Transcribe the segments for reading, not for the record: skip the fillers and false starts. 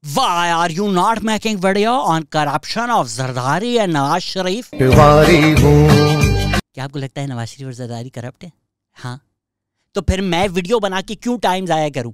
Why are you not making video on corruption of Zardari and Nawaz Sharif? क्या आपको लगता है नवाज शरीफ और जरदारी करप्ट है? हाँ, तो फिर मैं वीडियो बना के क्यों टाइम जाया करूं?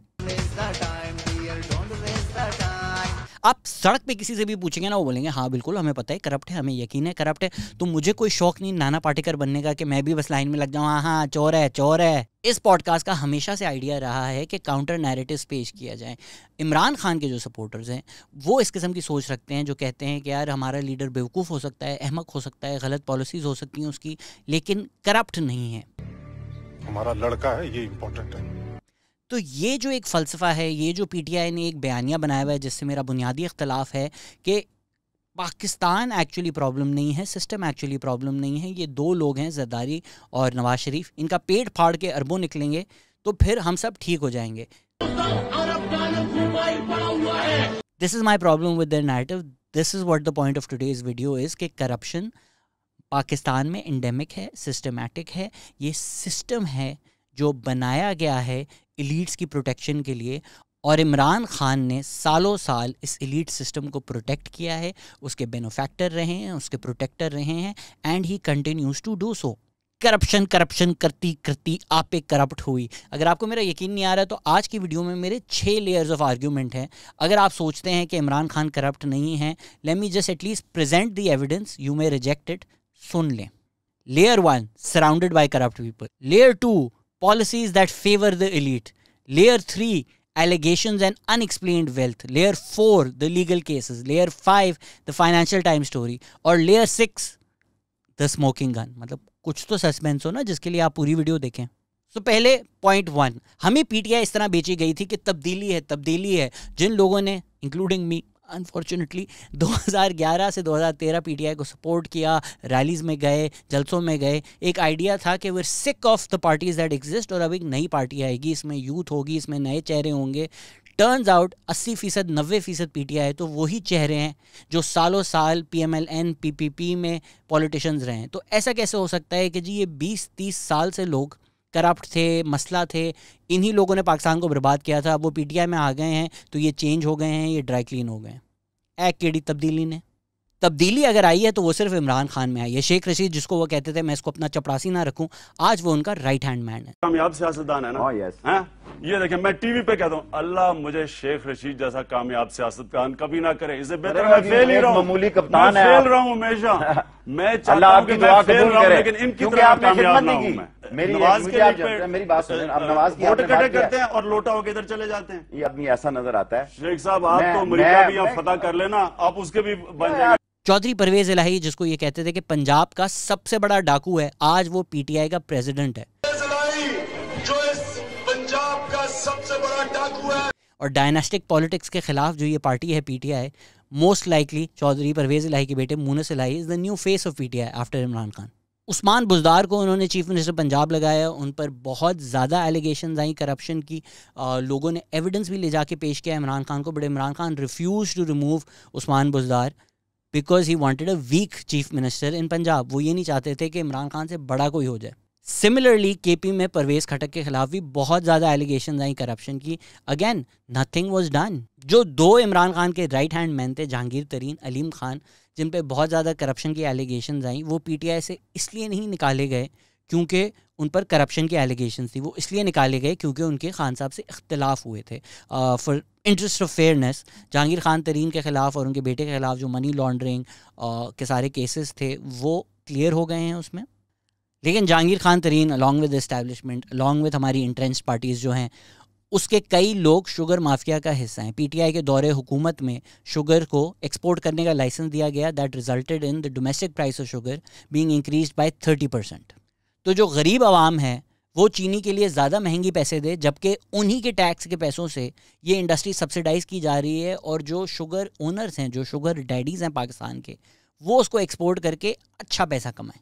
आप सड़क पे किसी से भी पूछेंगे ना, वो बोलेंगे हाँ बिल्कुल हमें पता है करप्ट है, हमें यकीन है करप्ट है। तो मुझे कोई शौक नहीं नाना पाटेकर बनने का कि मैं भी बस लाइन में लग जाऊँ, हाँ हाँ चोर है चोर है। इस पॉडकास्ट का हमेशा से आइडिया रहा है कि काउंटर नैरेटिव्स पेश किया जाए। इमरान खान के जो सपोर्टर्स हैं वो इस किस्म की सोच रखते हैं, जो कहते हैं कि यार हमारा लीडर बेवकूफ़ हो सकता है, अहमक हो सकता है, गलत पॉलिसीज़ हो सकती हैं उसकी, लेकिन करप्ट नहीं है। हमारा लड़का है, ये इम्पोर्टेंट है। तो ये जो एक फ़लसफ़ा है, ये जो पीटीआई ने एक बयानिया बनाया हुआ है जिससे मेरा बुनियादी इख्तलाफ है कि पाकिस्तान एक्चुअली प्रॉब्लम नहीं है, सिस्टम एक्चुअली प्रॉब्लम नहीं है, ये दो लोग हैं जरदारी और नवाज शरीफ, इनका पेट फाड़ के अरबों निकलेंगे तो फिर हम सब ठीक हो जाएंगे। This is my problem with the narrative, this is what the point of today's video is कि करप्शन पाकिस्तान में एंडेमिक है, सिस्टमैटिक है। ये सिस्टम है जो बनाया गया है एलीट्स की प्रोटेक्शन के लिए, और इमरान खान ने सालों साल इस एलीट सिस्टम को प्रोटेक्ट किया है, उसके बेनिफैक्टर रहे हैं, उसके प्रोटेक्टर रहे हैं, and he continues to do so. Corruption corruption करती करती आपे करप्ट हुई। अगर आपको मेरा यकीन नहीं आ रहा तो आज की वीडियो में मेरे 6 लेयर्स ऑफ आर्ग्यूमेंट हैं। अगर आप सोचते हैं कि इमरान खान करप्ट नहीं है, let me just at least present the evidence, you may reject it. सुन लें। Layer 1, surrounded by corrupt people. Layer 2, policies that favor the elite. Layer 3, allegations and unexplained wealth. Layer 4, the legal cases. Layer 5, the Financial Times story. और Layer 6, the smoking gun. मतलब कुछ तो suspense हो ना जिसके लिए आप पूरी वीडियो देखें। तो पहले पॉइंट 1, हमें पीटीआई इस तरह बेची गई थी कि तब्दीली है। जिन लोगों ने इंक्लूडिंग मी अनफॉर्चुनेटली 2011 से 2013 पीटीआई को सपोर्ट किया, रैलीज़ में गए, जलसों में गए, एक आइडिया था कि we are sick of the parties that exist और अब एक नई पार्टी आएगी, इसमें यूथ होगी, इसमें नए चेहरे होंगे। टर्न्स आउट 80%, 90% पीटीआई तो वही चेहरे हैं जो सालों साल पीएमएलएन पीपीपी में पॉलिटिशियंस रहे हैं। तो ऐसा कैसे हो सकता है कि जी ये 20-30 साल से लोग करप्ट थे, मसला थे, इन्हीं लोगों ने पाकिस्तान को बर्बाद किया था, अब वो पीटीआई में आ गए हैं तो ये चेंज हो गए हैं, ये ड्राई क्लीन हो गए हैं। एक केड़ी तब्दीली ने, तब्दीली अगर आई है तो वो सिर्फ इमरान खान में आई है। शेख रशीद जिसको वो कहते थे मैं इसको अपना चपरासी ना रखूं, आज वो उनका राइट हैंड मैन है। कामयाब सियासतदान है ना। yes. हैं? ये देखें, मैं टीवी पे कहता हूँ अल्लाह मुझे शेख रशीद जैसा कामयाब सियासतदान कभी ना करे, इससे बेहतर मैं फेल ही रहा हूँ, मामूली कप्तान है, फेल रहा हूँ हमेशा। मैं चाहता हूँ कि मैं फेल रहा हूँ लेकिन इनकी तरह कामयाब ना हूँ मैं। नवाज के मेरी बात सुनें, अब नवाज की वोट इकट्ठे करते हैं और लोटा होकर इधर चले जाते हैं। ये आदमी ऐसा नजर आता है। शेख साहब आप तो अमेरिका भी यहाँ फतह कर लेना, आप उसके भी बन जाएंगे। चौधरी परवेज इलाही जिसको ये कहते थे कि पंजाब का सबसे बड़ा डाकू है, आज वो पीटीआई का प्रेसिडेंट है। जो इस पंजाब का सबसे बड़ा डाकू है। और डायनास्टिक पॉलिटिक्स के खिलाफ जो ये पार्टी है PTI, most likely Chaudhry Pervaiz Elahi के बेटे Moonis Elahi is the new face of PTI after Imran Khan. Usman Buzdar को उन्होंने चीफ मिनिस्टर पंजाब लगाया, उन पर बहुत ज़्यादा एलिगेशंस आई करप्शन की, लोगों ने एविडेंस भी ले जाके पेश किया इमरान खान को, but Imran Khan refuse to remove Usman Buzdar because he wanted a weak chief minister in Punjab. वो ये नहीं चाहते थे कि इमरान खान से बड़ा कोई हो जाए। सिमिलरली केपी में परवेज़ खटक के खिलाफ भी बहुत ज़्यादा एलिगेशन आई करप्शन की, अगेन नथिंग वाज डन। जो 2 इमरान खान के राइट हैंड मैन थे, जहांगीर तरीन, अलीम खान, जिन पे बहुत ज़्यादा करप्शन की एलिगेशन आई, वो पीटीआई से इसलिए नहीं निकाले गए क्योंकि उन पर करप्शन की एलिगेशन थी, वो इसलिए निकाले गए क्योंकि उनके खान साहब से इख्तलाफ हुए थे। For interest of fairness Jahangir Khan तरीन के ख़िलाफ़ और उनके बेटे के ख़िलाफ़ जो मनी लॉन्ड्रिंग के सारे केसेस थे वो क्लियर हो गए हैं उसमें। लेकिन जहांगीर खान तरीन along with establishment, along with हमारी इंट्रेंच्ड पार्टीज़ जो हैं, उसके कई लोग शुगर माफिया का हिस्सा हैं। पीटीआई के दौरे हुकूमत में शुगर को एक्सपोर्ट करने का लाइसेंस दिया गया, that resulted in the domestic price of sugar being increased by 30%। तो जो गरीब आवाम है वो चीनी के लिए ज़्यादा महंगी पैसे दे, जबकि उन्हीं के टैक्स के पैसों से ये इंडस्ट्री सब्सिडाइज़ की जा रही है, और जो शुगर ओनर्स हैं, जो शुगर डैडीज़ हैं पाकिस्तान के, वो उसको एक्सपोर्ट करके अच्छा पैसा कमाएं।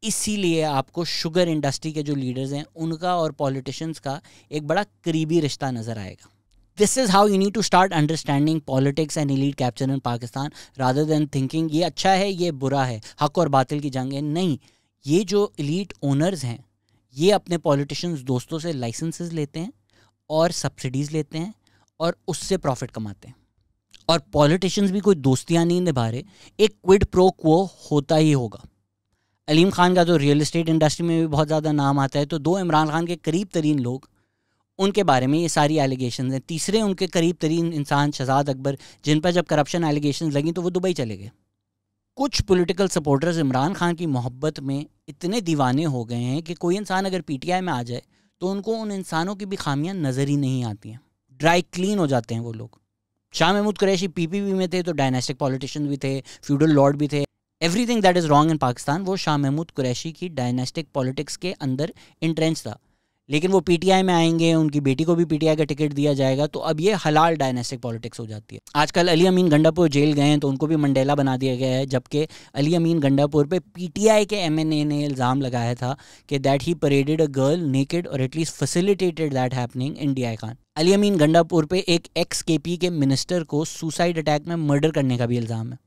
इसीलिए आपको शुगर इंडस्ट्री के जो लीडर्स हैं उनका और पॉलिटिशियंस का एक बड़ा करीबी रिश्ता नज़र आएगा। This is how you need to start understanding politics and elite capture in Pakistan, rather than thinking ये अच्छा है ये बुरा है, हक और बातिल की जंग है। नहीं, ये जो एलीट ओनर्स हैं ये अपने पॉलिटिशियंस दोस्तों से लाइसेंसेस लेते हैं और सब्सिडीज़ लेते हैं और उससे प्रॉफिट कमाते हैं। और पॉलिटिशियंस भी कोई दोस्तियां नहीं निभा रहे, एक क्विड प्रो क्वो होता ही होगा। अलीम खान का तो रियल एस्टेट इंडस्ट्री में भी बहुत ज़्यादा नाम आता है, तो दो इमरान खान के करीब तरीन लोग, उनके बारे में ये सारी एलिगेशंस हैं। तीसरे उनके करीब तरीन इंसान शहजाद अकबर, जिन पर जब करप्शन एलिगेशंस लगी तो वो दुबई चले गए। कुछ पॉलिटिकल सपोर्टर्स इमरान खान की मोहब्बत में इतने दीवाने हो गए हैं कि कोई इंसान अगर पीटीआई में आ जाए तो उनको उन इंसानों की भी खामियां नज़र ही नहीं आती हैं, ड्राई क्लीन हो जाते हैं वो लोग। शाह महमूद कुरैशी पीपीपी में थे तो डायनेस्टिक पॉलिटिशियन भी थे, फ्यूडल लॉर्ड भी थे। Everything that is wrong in Pakistan वो शाह महमूद कुरैशी की डायनेस्टिक पॉलिटिक्स के अंदर इंट्रेंच था। लेकिन वो पीटीआई में आएंगे, उनकी बेटी को भी पीटीआई का टिकट दिया जाएगा, तो अब ये हलाल डायनेस्टिक पॉलिटिक्स हो जाती है। आजकल अली अमीन गंडापुर जेल गए हैं तो उनको भी मंडेला बना दिया गया है, जबकि अली अमीन गंडापुर पे पीटीआई के एमएनए ने इल्ज़ाम लगाया था कि that he paraded a girl naked और at least facilitated that happening in DI Khan. Ali Amin Gandapur पे एक एक्स KP के मिनिस्टर को सुसाइड अटैक में मर्डर करने का भी इल्ज़ाम है।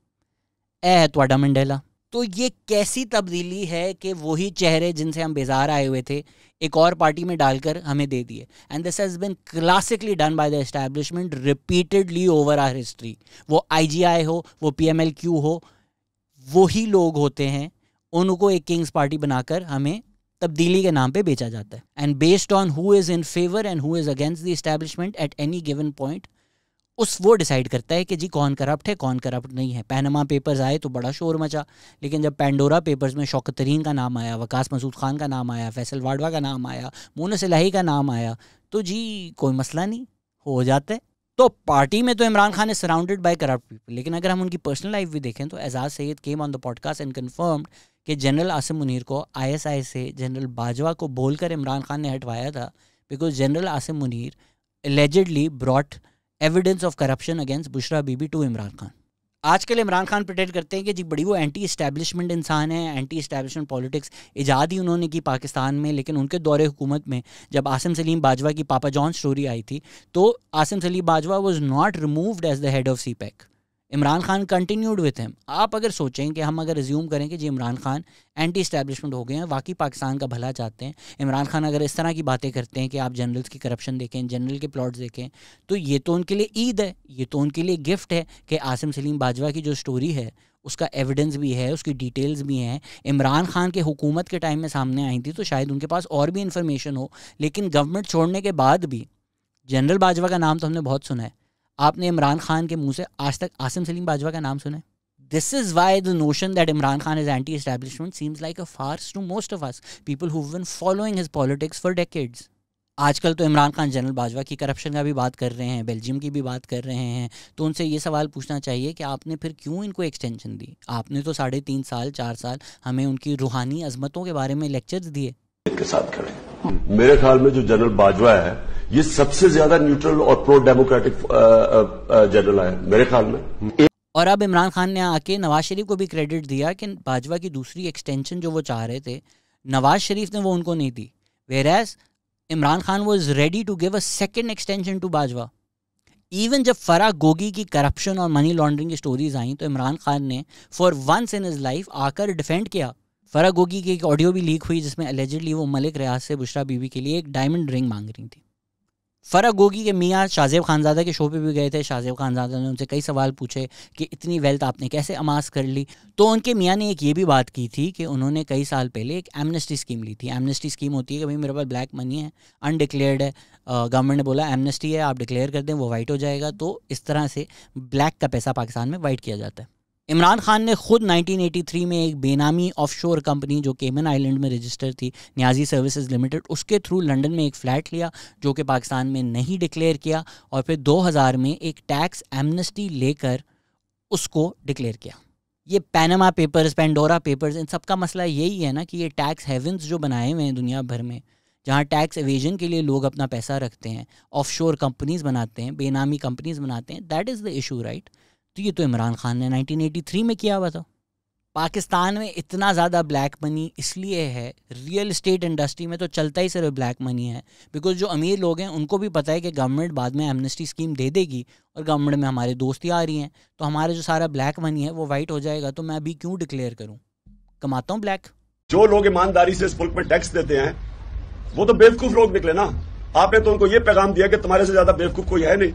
है त्वाडा मंडेला। तो ये कैसी तब्दीली है कि वही चेहरे जिनसे हम बेजार आए हुए थे एक और पार्टी में डालकर हमें दे दिए। And this has been classically done by the establishment repeatedly over our history. वो IGI हो, वो PMLQ हो, वही लोग होते हैं, उनको एक किंग्स पार्टी बनाकर हमें तब्दीली के नाम पे बेचा जाता है। And based on who is in favour and who is against the establishment at any given point, उस वो डिसाइड करता है कि जी कौन करप्ट है कौन करप्ट नहीं है। पैनमा पेपर्स आए तो बड़ा शोर मचा, लेकिन जब पेंडोरा पेपर्स में शौकत तरीन का नाम आया, वकास मसूद खान का नाम आया, फैसल वाडवा का नाम आया, मूनस इलाही का नाम आया, तो जी कोई मसला नहीं, हो जाता है। तो पार्टी में तो Imran Khan is surrounded by corrupt people, लेकिन अगर हम उनकी पर्सनल लाइफ भी देखें तो Ejaz Syed came on the podcast and confirmed कि जनरल आसिम मुनीर को ISI से जनरल बाजवा को बोलकर इमरान खान ने हटवाया था, because general Asim Munir allegedly brought evidence of corruption against Bushra Bibi to Imran Khan. आजकल इमरान खान प्रिटेंड करते हैं कि जी बड़ी वो एंटी इस्टेब्लिशमेंट इंसान है, एंटी इस्टेब्लिशमेंट पॉलिटिक्स ईजाद ही उन्होंने की पाकिस्तान में। लेकिन उनके दौरे हुकूमत में जब आसिम सलीम बाजवा की पापा जॉन स्टोरी आई थी तो Asim Saleem Bajwa was not removed as the head of CPEC। Imran Khan continued with him. आप अगर सोचें कि हम अगर रिज्यूम करें कि जी इमरान खान एंटी इस्टेब्लिशमेंट हो गए हैं, वाकई पाकिस्तान का भला चाहते हैं, इमरान खान अगर इस तरह की बातें करते हैं कि आप जनरल्स की करप्शन देखें, जनरल के प्लॉट्स देखें, तो ये तो उनके लिए ईद है, ये तो उनके लिए गिफ्ट है कि आसिम सलीम बाजवा की जो स्टोरी है उसका एविडेंस भी है, उसकी डिटेल्स भी हैं, इमरान खान के हुकूमत के टाइम में सामने आई थी, तो शायद उनके पास और भी इन्फॉर्मेशन हो। लेकिन गवर्नमेंट छोड़ने के बाद भी जनरल बाजवा का नाम तो हमने बहुत सुना है, आपने इमरान खान के मुंह से आज तक आसिम सलीम बाजवा का नाम सुना है? This is why the notion that Imran Khan is anti-establishment seems like a farce to most of us, people who've been following his politics for decades. आजकल तो इमरान खान जनरल बाजवा की करप्शन का भी बात कर रहे हैं, बेल्जियम की भी बात कर रहे हैं, तो उनसे ये सवाल पूछना चाहिए कि आपने फिर क्यों इनको एक्सटेंशन दी? आपने तो 3.5 साल 4 साल हमें उनकी रूहानी अजमतों के बारे में लेक्चर्स दिए। के साथ खड़े मेरे ख्याल में जो जनरल बाजवा है ये सबसे ज्यादा न्यूट्रल और प्रो डेमोक्रेटिक जनरल है मेरे ख्याल में। और अब इमरान खान ने आके नवाज शरीफ को भी क्रेडिट दिया कि बाजवा की दूसरी एक्सटेंशन जो वो चाह रहे थे, नवाज शरीफ ने वो उनको नहीं दी, whereas Imran Khan was ready to give a second extension to Bajwa. Even जब फराह गोगी की करप्शन और मनी लॉन्ड्रिंग की स्टोरीज आई तो इमरान खान ने for once in his life आकर डिफेंड किया। फराह गोगी की एक ऑडियो भी लीक हुई जिसमें एलिजिडली वो मलिक रियाज से बुशरा बीबी के लिए एक डायमंड रिंग मांग रही थी। फराह गोगी के मियाँ शाहजेब खानज़ादा के शो पे भी गए थे। शाहजेब खानज़ादा ने उनसे कई सवाल पूछे कि इतनी वेल्थ आपने कैसे अमास कर ली, तो उनके मियाँ ने एक ये भी बात की थी कि उन्होंने कई साल पहले एक एमनेस्टी स्कीम ली थी। एमनेस्टी स्कीम होती है कि भाई मेरे पास ब्लैक मनी है, अनडिक्लेयर्ड है, गवर्नमेंट ने बोला एमनेस्टी है, आप डिक्लेयर कर दें, वो वाइट हो जाएगा। तो इस तरह से ब्लैक का पैसा पाकिस्तान में वाइट किया जाता है। इमरान खान ने खुद 1983 में एक बेनामी ऑफशोर कंपनी जो केमन आइलैंड में रजिस्टर थी, न्याजी सर्विसेज लिमिटेड, उसके थ्रू लंदन में एक फ़्लैट लिया जो कि पाकिस्तान में नहीं डिक्लेयर किया, और फिर 2000 में एक टैक्स एमनेस्टी लेकर उसको डिक्लेयर किया। ये पैनामा पेपर्स, पेंडोरा पेपर्स, इन सब का मसला यही है ना कि ये टैक्स हेवन्स जो बनाए हुए हैं दुनिया भर में, जहाँ टैक्स एवेजन के लिए लोग अपना पैसा रखते हैं, ऑफशोर कंपनीज बनाते हैं, बेनामी कंपनीज बनाते हैं, that is the issue, right. तो ये तो इमरान खान ने 1983 में किया हुआ था। पाकिस्तान में इतना ज़्यादा ब्लैक मनी इसलिए है, रियल एस्टेट इंडस्ट्री में तो चलता ही सिर्फ ब्लैक मनी है, बिकॉज जो अमीर लोग हैं उनको भी पता है कि गवर्नमेंट बाद में एमनेस्टी स्कीम दे देगी और गवर्नमेंट में हमारे दोस्ती आ रही हैं, तो हमारा जो सारा ब्लैक मनी है वो वाइट हो जाएगा, तो मैं अभी क्यों डिक्लेयर करूँ, कमाता हूँ ब्लैक। जो लोग ईमानदारी से इस मुल्क में टैक्स देते हैं वो तो बेवकूफ लोग निकले ना। आपने तो उनको ये पैगाम दिया कि तुम्हारे से ज्यादा बेवकूफ कोई है नहीं।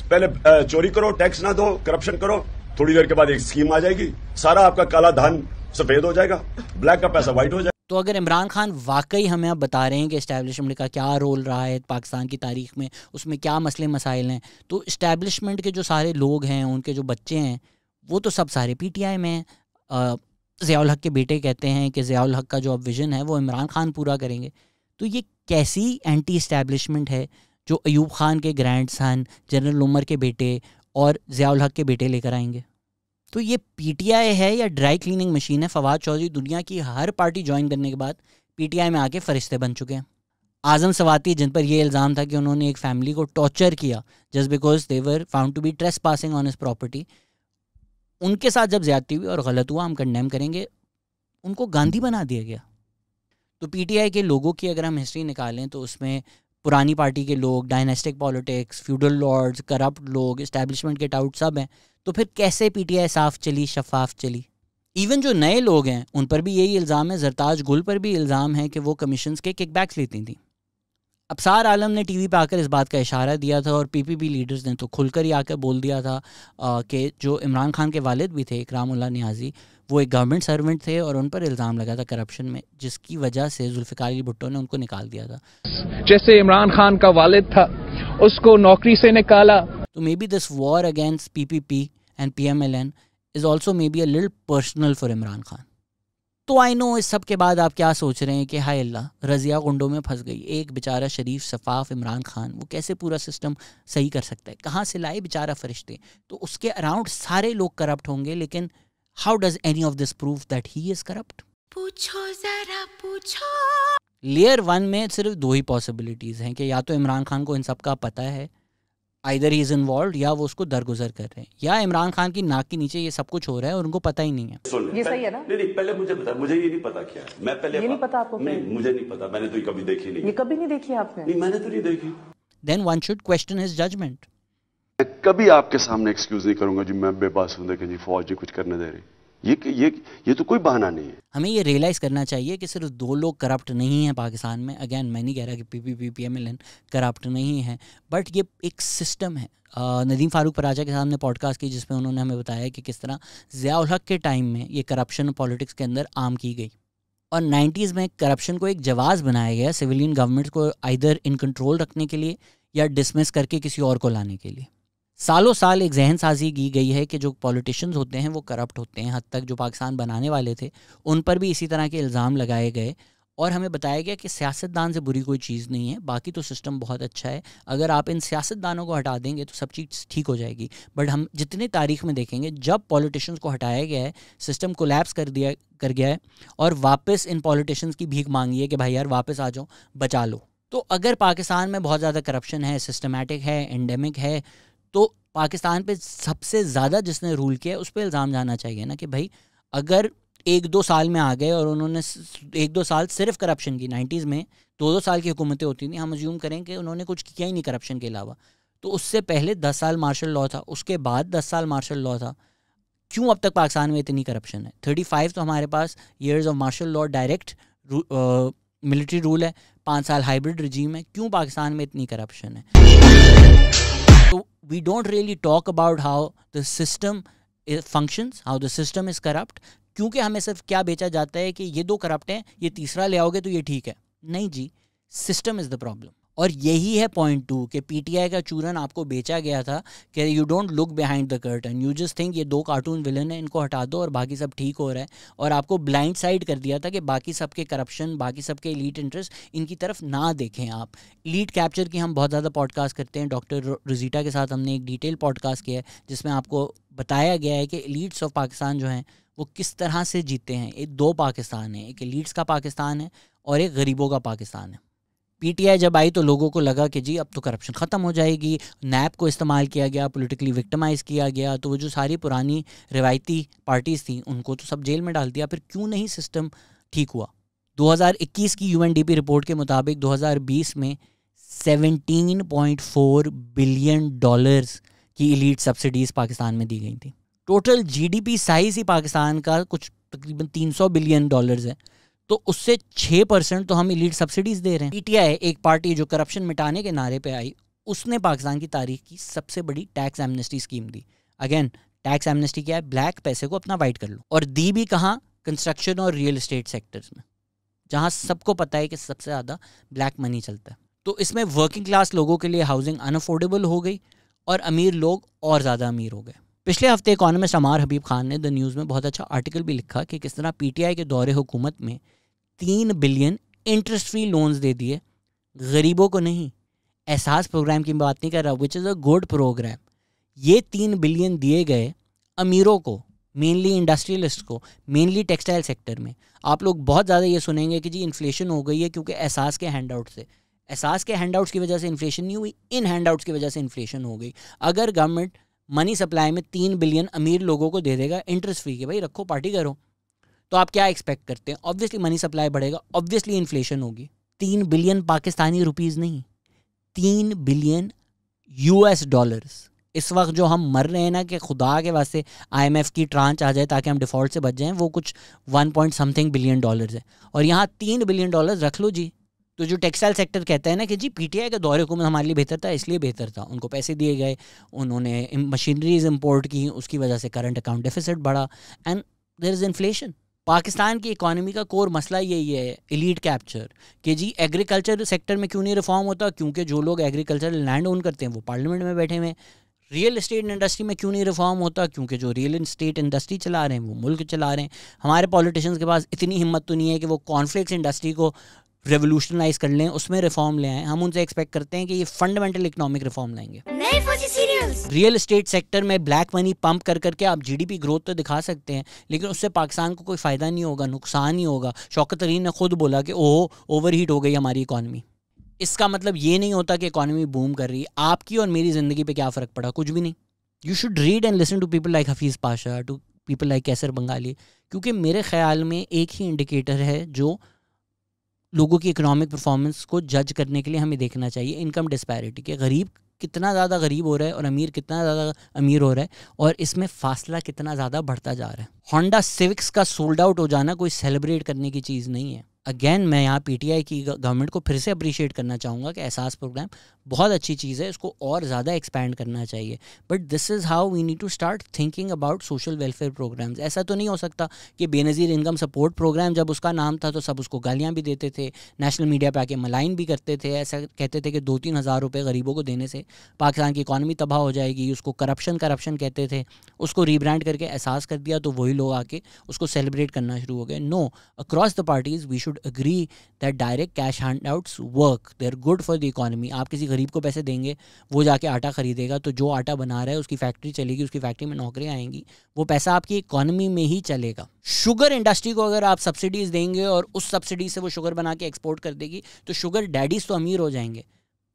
पहले चोरी करो, टैक्स ना दो, करप्शन करो, थोड़ी देर के बाद एक स्कीम आ जाएगी, सारा आपका काला धन सफेद हो जाएगा, ब्लैक का पैसा व्हाइट हो जाएगा। तो अगर इमरान खान वाकई हमें अब बता रहे हैं कि इस्टेब्लिशमेंट का क्या रोल रहा है पाकिस्तान की तारीख में, उसमें क्या मसले मसाइल हैं, तो इस्टेब्लिशमेंट के जो सारे लोग हैं, उनके जो बच्चे हैं, वो तो सब सारे पीटीआई में हैं। ज़ियाउल हक के बेटे कहते हैं कि ज़ियाउल हक का जो अब विज़न है वो इमरान खान पूरा करेंगे। तो ये कैसी एंटी इस्टेब्लिशमेंट है जो अयूब खान के ग्रैंडसन, जनरल उमर के बेटे और ज़ियाउल हक के बेटे लेकर आएंगे? तो ये पीटीआई है या ड्राई क्लीनिंग मशीन है? फवाद चौधरी दुनिया की हर पार्टी ज्वाइन करने के बाद पीटीआई में आके फरिश्ते बन चुके हैं। आज़म सवाती, जिन पर यह इल्ज़ाम था कि उन्होंने एक फैमिली को टॉर्चर किया just because they were found to be trespassing on his property, उनके साथ जब ज्यादती हुई और गलत हुआ हम कंडेम करेंगे, उनको गांधी बना दिया गया। तो पीटीआई के लोगों की अगर हम हिस्ट्री निकालें तो उसमें पुरानी पार्टी के लोग, dynastic politics, feudal lords, corrupt लोग, इस्टेब्लिशमेंट के टाउट सब हैं। तो फिर कैसे पीटीआई साफ चली, शफाफ चली? इवन जो नए लोग हैं उन पर भी यही इल्ज़ाम है, जरताज गुल पर भी इल्ज़ाम है कि वो कमीशंस के किकबैक्स लेती थी। अबसार आलम ने टीवी पे आकर इस बात का इशारा दिया था और पीपीपी लीडर्स ने तो खुलकर ही आकर बोल दिया था कि जो इमरान खान के वालिद भी थे, इकरामुल्लाह नियाज़ी, वो एक गवर्नमेंट सर्वेंट थे और उन पर इल्ज़ाम लगा था करप्शन में, जिसकी वजह से जुल्फ़िकार अली भुट्टो ने उनको निकाल दिया था। जैसे इमरान खान का वालिद था, उसको नौकरी से निकाला। तो may be this war against PPP and PMLN is also may be a little personal for Imran Khan. तो आई नो इस सब के बाद आप क्या सोच रहे हैं कि हाय अल्लाह, रज़िया गुंडों में फंस गई, एक बेचारा शरीफ शफाफ इमरान खान, वो कैसे पूरा सिस्टम सही कर सकता है? कहाँ से लाए बेचारा फरिश्ते? तो उसके अराउंड सारे लोग करप्ट होंगे, लेकिन how does any of this prove that he is corrupt? पूछो जरा पूछो। लेयर 1 में सिर्फ 2 ही पॉसिबिलिटीज़ हैं कि या तो इमरान खान को इन सब का पता है, आइदर ही इज इन्वॉल्व्ड, या वो उसको दरगुजर कर रहे हैं, या इमरान खान की नाक के नीचे ये सब कुछ हो रहा है और उनको पता ही नहीं है। ये सही है ना? नहीं, पहले मुझे बता, मुझे ये नहीं पता क्या है। मैं पहले ये नहीं पता आपको? नहीं, मुझे नहीं पता, मैंने तो कभी देखी नहीं। ये कभी नहीं देखी आपने? नहीं, मैंने तो नहीं देखी। Then one should question his judgement. मैं कभी आपके सामने एक्सक्यूज नहीं करूंगा जी मैं बेबस हूं कि जी फौज जी कुछ करने दे रही। ये तो कोई बहाना नहीं है। हमें ये रियलाइज़ करना चाहिए कि सिर्फ 2 लोग करप्ट नहीं हैं पाकिस्तान में। अगेन मैं नहीं कह रहा कि पीपीपी PMLN करप्ट नहीं है, बट ये एक सिस्टम है। नदीम फारूक पराजा के सामने पॉडकास्ट की जिसमें उन्होंने हमें बताया कि किस तरह ज़ियाउल हक के टाइम में ये करप्शन पॉलिटिक्स के अंदर आम की गई और 90s में करप्शन को एक जवाज़ बनाया गया सिविलियन गवर्नमेंट को आइदर इन कंट्रोल रखने के लिए या डिसमिस करके किसी और को लाने के लिए। सालों साल एक जहन साजी की गई है कि जो पॉलिटिशियंस होते हैं वो करप्ट होते हैं। हद तक जो पाकिस्तान बनाने वाले थे उन पर भी इसी तरह के इल्ज़ाम लगाए गए और हमें बताया गया कि सियासतदान से बुरी कोई चीज़ नहीं है, बाकी तो सिस्टम बहुत अच्छा है। अगर आप इन सियासतदानों को हटा देंगे तो सब चीज़ ठीक हो जाएगी। बट हम जितने तारीख में देखेंगे जब पॉलिटिशियंस को हटाया गया है सिस्टम कोलैप्स कर गया है और वापस इन पॉलिटिशियंस की भीख मांगी है कि भाई यार वापस आ जाओ, बचा लो। तो अगर पाकिस्तान में बहुत ज़्यादा करप्शन है, सिस्टमेटिक है, एंडेमिक है, तो पाकिस्तान पे सबसे ज़्यादा जिसने रूल किया है उस पर इल्ज़ाम जाना चाहिए ना कि भाई अगर 1-2 साल में आ गए और उन्होंने 1-2 साल सिर्फ करप्शन की, 90s में 2-2 साल की हुकूमतें होती थी, हम अज्यूम करें कि उन्होंने कुछ किया ही नहीं करप्शन के अलावा, तो उससे पहले 10 साल मार्शल लॉ था, उसके बाद 10 साल मार्शल लॉ था, क्यों अब तक पाकिस्तान में इतनी करप्शन है? 35 तो हमारे पास years of martial law, direct military rule है, 5 साल हाइब्रिड रजीम है, क्यों पाकिस्तान में इतनी करप्शन है? तो we don't really talk about how the system functions, how the system is corrupt, क्योंकि हमें सिर्फ क्या बेचा जाता है कि ये 2 करप्ट हैं, ये तीसरा ले आओगे तो ये ठीक है। नहीं जी, सिस्टम इज़ द प्रॉब्लम। और यही है पॉइंट 2 कि पीटीआई का चूरन आपको बेचा गया था कि you don't look behind the curtain, you just think ये 2 कार्टून विलन है, इनको हटा दो और बाकी सब ठीक हो रहा है। और आपको ब्लाइंड साइड कर दिया था कि बाकी सबके करप्शन, बाकी सबके एलीट इंटरेस्ट, इनकी तरफ ना देखें आप। एलीट कैप्चर की हम बहुत ज़्यादा पॉडकास्ट करते हैं, डॉक्टर रोजीटा के साथ हमने एक डिटेल पॉडकास्ट किया है जिसमें आपको बताया गया है कि एलीट्स ऑफ पाकिस्तान जो हैं वो किस तरह से जीते हैं। एक 2 पाकिस्तान है, एक एलीट्स का पाकिस्तान है और एक गरीबों का पाकिस्तान है। पीटीआई जब आई तो लोगों को लगा कि जी अब तो करप्शन ख़त्म हो जाएगी, नैप को इस्तेमाल किया गया, पॉलिटिकली विक्टिमाइज़ किया गया, तो वो जो सारी पुरानी रिवायती पार्टीज़ थी उनको तो सब जेल में डाल दिया। फिर क्यों नहीं सिस्टम ठीक हुआ? 2021 की UNDP रिपोर्ट के मुताबिक 2020 में $17.4 बिलियन की एलीट सब्सिडीज़ पाकिस्तान में दी गई थी। टोटल GDP साइज़ ही पाकिस्तान का कुछ तकरीबन $300 बिलियन है, तो उससे 6% तो हम एलीट सब्सिडीज़ दे रहे हैं। पीटीआई एक पार्टी जो करप्शन मिटाने के नारे पे आई, उसने पाकिस्तान की तारीख की सबसे बड़ी टैक्स एमनेस्टी स्कीम दी। अगेन टैक्स एमनेस्टी क्या है? ब्लैक पैसे को अपना वाइट कर लो। और दी भी कहाँ? कंस्ट्रक्शन और रियल एस्टेट सेक्टर्स में, जहाँ सबको पता है कि सबसे ज़्यादा ब्लैक मनी चलता है। तो इसमें वर्किंग क्लास लोगों के लिए हाउसिंग अनअफोर्डेबल हो गई और अमीर लोग और ज़्यादा अमीर हो गए। पिछले हफ्ते इकोनॉमिस्ट अमार हबीब खान ने द न्यूज़ में बहुत अच्छा आर्टिकल भी लिखा कि किस तरह पीटीआई के दौरे हुकूमत में 3 बिलियन इंटरेस्ट फ्री लोन्स दे दिए, गरीबों को नहीं। एहसास प्रोग्राम की बात नहीं कर रहा, which is a good programme. ये 3 बिलियन दिए गए अमीरों को, मेनली इंडस्ट्रियलिस्ट को, मेनली टेक्सटाइल सेक्टर में। आप लोग बहुत ज़्यादा ये सुनेंगे कि जी इन्फ्लेशन हो गई है क्योंकि एहसास के हैंडआउट से। एहसास के हैंडआउट्स की वजह से इन्फ्लेशन नहीं हुई, इन हैंडआउट्स की वजह से इन्फ्लेशन हो गई। अगर गवर्नमेंट मनी सप्लाई में 3 बिलियन अमीर लोगों को दे देगा इंटरेस्ट फ्री के, भाई रखो पार्टी करो, तो आप क्या एक्सपेक्ट करते हैं? ऑब्वियसली मनी सप्लाई बढ़ेगा, ऑब्वियसली इन्फ्लेशन होगी। 3 बिलियन पाकिस्तानी रुपीज़ नहीं, 3 बिलियन US डॉलर्स। इस वक्त जो हम मर रहे हैं ना कि खुदा के वास्ते IMF की ट्रांच आ जाए ताकि हम डिफ़ॉल्ट से बच जाएं, वो कुछ 1 बिलियन डॉलर्स है। और यहाँ 3 बिलियन डॉलर्स रख लो जी। तो जो टेक्सटाइल सेक्टर कहता है ना कि जी पीटीआई का दौरे हुकूमत हमारे लिए बेहतर था, इसलिए बेहतर था, उनको पैसे दिए गए, उन्होंने मशीनरीज इंपोर्ट की, उसकी वजह से करंट अकाउंट डेफिसिट बढ़ा and there is inflation. Pakistan की इकॉनमी का कोर मसला यही है, एलीट कैप्चर, कि जी एग्रीकल्चर सेक्टर में क्यों नहीं रिफॉर्म होता? क्योंकि जो लोग एग्रीकल्चर लैंड ओन करते हैं वो पार्लियामेंट में बैठे हुए हैं। रियल एस्टेट इंडस्ट्री में क्यों नहीं रिफॉर्म होता? क्योंकि जो रियल एस्टेट इंडस्ट्री चला रहे हैं वो मुल्क चला रहे हैं। हमारे पॉलिटिशियंस के पास इतनी हिम्मत तो नहीं है कि वो कॉर्नफ्लेक्स इंडस्ट्री को रेवोल्यूशनाइज कर लें, उसमें रिफॉर्म ले आएं। हम उनसे एक्सपेक्ट करते हैं कि ये फंडामेंटल इकोनॉमिक रिफॉर्म लाएंगे। रियल एस्टेट सेक्टर में ब्लैक मनी पंप कर करके आप GDP ग्रोथ तो दिखा सकते हैं, लेकिन उससे पाकिस्तान को कोई फ़ायदा नहीं होगा, नुकसान ही होगा। शौकत तरीन ने खुद बोला कि ओह ओवर हीट हो गई हमारी इकॉनमी। इसका मतलब ये नहीं होता कि इकॉनमी बूम कर रही है। आपकी और मेरी ज़िंदगी पे क्या फ़र्क पड़ा? कुछ भी नहीं। You should read and listen to people like Hafeez Pasha, to people like Kaiser Bengali, क्योंकि मेरे ख्याल में एक ही इंडिकेटर है जो लोगों की इकोनॉमिक परफॉर्मेंस को जज करने के लिए हमें देखना चाहिए, इनकम डिस्पैरिटी, कि गरीब कितना ज़्यादा गरीब हो रहा है और अमीर कितना ज़्यादा अमीर हो रहा है, और इसमें फासला कितना ज़्यादा बढ़ता जा रहा है। होंडा सिविक्स का सोल्ड आउट हो जाना कोई सेलिब्रेट करने की चीज़ नहीं है। अगेन मैं यहाँ पीटीआई की गवर्नमेंट को फिर से अप्रिशिएट करना चाहूँगा कि एहसास प्रोग्राम बहुत अच्छी चीज़ है, इसको और ज़्यादा एक्सपैंड करना चाहिए। But this is how we need to start thinking about social welfare programmes. ऐसा तो नहीं हो सकता कि बेनज़ीर इनकम सपोर्ट प्रोग्राम जब उसका नाम था तो सब उसको गालियाँ भी देते थे, नेशनल मीडिया पे आके मलाइन भी करते थे, ऐसा कहते थे कि 2-3 हज़ार रुपये गरीबों को देने से पाकिस्तान की इकॉनमी तबाह हो जाएगी, उसको करप्शन कहते थे। उसको रीब्रांड करके एहसास कर दिया तो वही लोग आके उसको सेलिब्रेट करना शुरू हो गए। No, across the parties we should agree that direct cash handouts work, they are good for the economy. आप किसी गरीब को पैसे देंगे, वो जाके आटा खरीदेगा, तो जो आटा बना रहा है उसकी फैक्ट्री चलेगी, उसकी फैक्ट्री में नौकरियां आएंगी, वो पैसा आपकी इकॉनमी में ही चलेगा। शुगर इंडस्ट्री को अगर आप सब्सिडीज़ देंगे और उस सब्सिडी से वो शुगर बना के एक्सपोर्ट कर देगी तो शुगर डैडीज़ तो अमीर हो जाएंगे,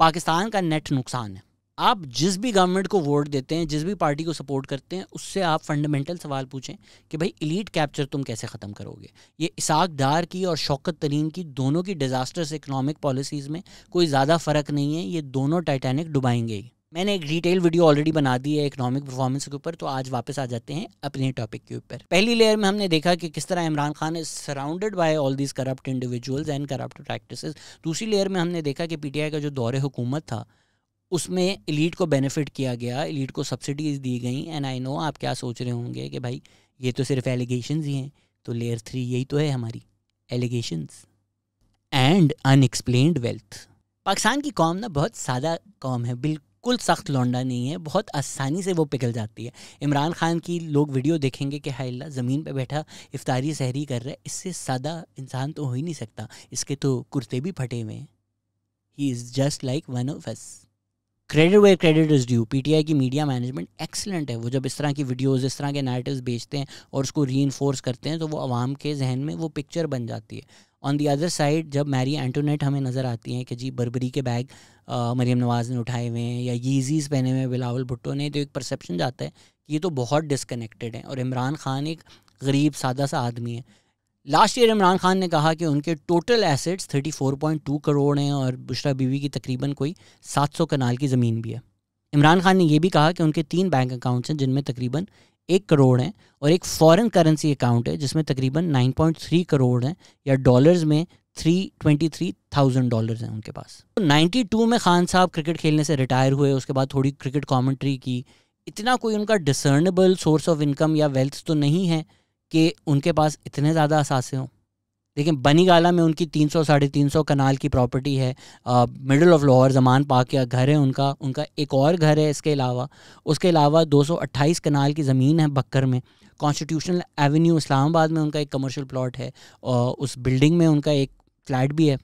पाकिस्तान का नेट नुकसान है। आप जिस भी गवर्नमेंट को वोट देते हैं, जिस भी पार्टी को सपोर्ट करते हैं, उससे आप फंडामेंटल सवाल पूछें कि भाई एलीट कैप्चर तुम कैसे ख़त्म करोगे। ये इसाक डार की और शौकत तरीन की दोनों की डिज़ास्टर्स इकनॉमिक पॉलिसीज़ में कोई ज़्यादा फ़र्क नहीं है, ये दोनों टाइटैनिक डुबाएंगे ही। मैंने एक डिटेल वीडियो ऑलरेडी बना दी है इकोनॉमिक परफॉर्मेंस के ऊपर, तो आज वापस आ जाते हैं अपने टॉपिक के ऊपर। पहली लेयर में हमने देखा कि किस तरह Imran Khan is surrounded bye all these corrupt individuals and corrupt practices. दूसरी लेयर में हमने देखा कि पीटीआई का जो दौरे हुकूमत था उसमें एलीट को बेनिफिट किया गया, एलीट को सब्सिडीज़ दी गई। एंड आई नो आप क्या सोच रहे होंगे कि भाई ये तो सिर्फ एलिगेशंस ही हैं, तो लेयर 3 यही तो है हमारी, allegations and unexplained wealth. Pakistan की कौम ना बहुत सादा कौम है, बिल्कुल सख्त लौंडा नहीं है, बहुत आसानी से वो पिघल जाती है। इमरान खान की लोग वीडियो देखेंगे कि हाय अल्लाह ज़मीन पे बैठा इफ्तारी सहरी कर रहा है, इससे सादा इंसान तो हो ही नहीं सकता, इसके तो कुर्ते भी फटे हुए हैं। He is just like one of us. Credit where credit is due. PTI की मीडिया मैनेजमेंट एक्सलेंट है। वो जब इस तरह की वीडियोस, इस तरह के नैरेटिव्स बेचते हैं और उसको रीइंफोर्स करते हैं तो वो आवाम के जहन में वो पिक्चर बन जाती है। ऑन दी अदर साइड जब मैरी एंटोनेट हमें नज़र आती हैं कि जी बर्बरी के बैग मरीम नवाज़ ने उठाए हुए हैं या यीज़ीज़ पहने हुए बिलावल भुट्टो ने, तो एक परसेप्शन जाता है कि ये तो बहुत डिसकनेक्टेड है और इमरान खान एक गरीब सादा सा आदमी है। लास्ट ईयर इमरान खान ने कहा कि उनके टोटल एसेट्स 34.2 करोड़ हैं और बुशरा बीवी की तकरीबन कोई 700 कनाल की ज़मीन भी है। इमरान खान ने यह भी कहा कि उनके 3 बैंक अकाउंट्स हैं जिनमें तकरीबन 1 करोड़ हैं और एक फ़ॉरेन करेंसी अकाउंट है जिसमें तकरीबन 9.3 करोड़ हैं या डॉलर्स में $323,000 हैं उनके पास। तो 92 में खान साहब क्रिकेट खेलने से रिटायर हुए, उसके बाद थोड़ी क्रिकेट कमेंट्री की। इतना कोई उनका डिसर्नेबल सोर्स ऑफ इनकम या वेल्थ तो नहीं है कि उनके पास इतने ज़्यादा असासे हों। लेकिन बनीगाला में उनकी 300-350 कनाल की प्रॉपर्टी है, मिडल ऑफ लाहौर जमान पाक का घर है उनका एक और घर है इसके अलावा 228 कनाल की ज़मीन है बक्कर में। कॉन्स्टिट्यूशनल एवेन्यू इस्लामाबाद में उनका एक कमर्शियल प्लॉट है, और उस बिल्डिंग में उनका एक फ्लैट भी है।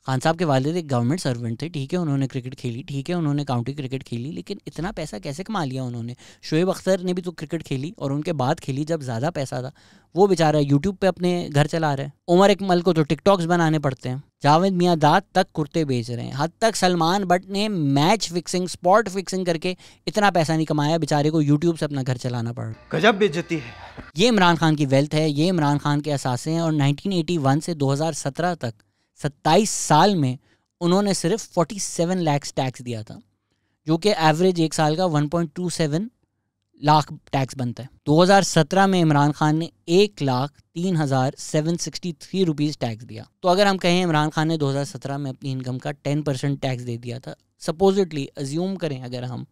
खान साहब के वालिद एक गवर्नमेंट सर्वेंट थे, ठीक है, उन्होंने क्रिकेट खेली, ठीक है, उन्होंने काउंटी क्रिकेट खेली, लेकिन इतना पैसा कैसे कमा लिया उन्होंने? शोएब अख्तर ने भी तो क्रिकेट खेली और उनके बाद खेली जब ज़्यादा पैसा था। वो बेचारा यूट्यूब पे अपने घर चला रहा है। उमर इकमल को तो टिकटॉक्स बनाने पड़ते हैं। जावेद मियाँदाद तक कुर्ते बेच रहे हैं। हद तक सलमान बट ने मैच फिक्सिंग, स्पॉट फिक्सिंग करके इतना पैसा नहीं कमाया, बेचारे को यूट्यूब से अपना घर चलाना पड़ रहा। गजब बेइज्जती है। ये इमरान खान की वेल्थ है, ये इमरान खान के असासे हैं। और 1981 से 2017 तक 27 साल में उन्होंने सिर्फ 47 लाख टैक्स दिया था, जो कि एवरेज एक साल का 1.27 लाख टैक्स बनता है। 2017 में इमरान खान ने 1,03,763 रुपीज़ टैक्स दिया। तो अगर हम कहें इमरान खान ने 2017 में अपनी इनकम का 10% टैक्स दे दिया था, सपोजिटली अज्यूम करें अगर हम,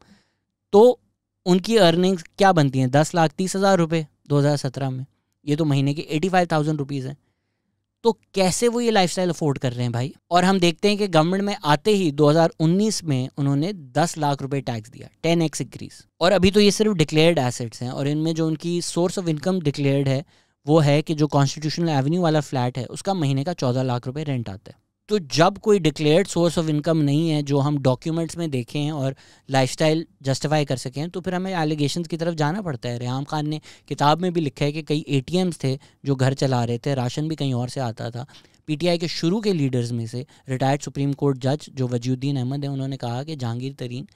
तो उनकी अर्निंग्स क्या बनती हैं? 10,30,000 रुपये 2017 में। ये तो महीने के 85,000 रुपीज़ हैं। तो कैसे वो ये लाइफस्टाइल अफोर्ड कर रहे हैं भाई? और हम देखते हैं कि गवर्नमेंट में आते ही 2019 में उन्होंने 10 लाख रुपए टैक्स दिया, 10x इंक्रीज। और अभी तो ये सिर्फ डिक्लेयर्ड एसेट्स हैं, और इनमें जो उनकी सोर्स ऑफ इनकम डिक्लेयर्ड है वो है कि जो कॉन्स्टिट्यूशनल एवेन्यू वाला फ्लैट है उसका महीने का 14 लाख रुपए रेंट आता है। तो जब कोई डिक्लेयर्ड सोर्स ऑफ इनकम नहीं है जो हम डॉक्यूमेंट्स में देखें हैं और लाइफस्टाइल जस्टिफाई कर सकें, तो फिर हमें एलिगेशंस की तरफ जाना पड़ता है। रेहाम खान ने किताब में भी लिखा है कि कई ATMs थे जो घर चला रहे थे, राशन भी कहीं और से आता था। PTI के शुरू के लीडर्स में से रिटायर्ड सुप्रीम कोर्ट जज जो वजीउद्दीन अहमद है, उन्होंने कहा कि जहांगीर तरीन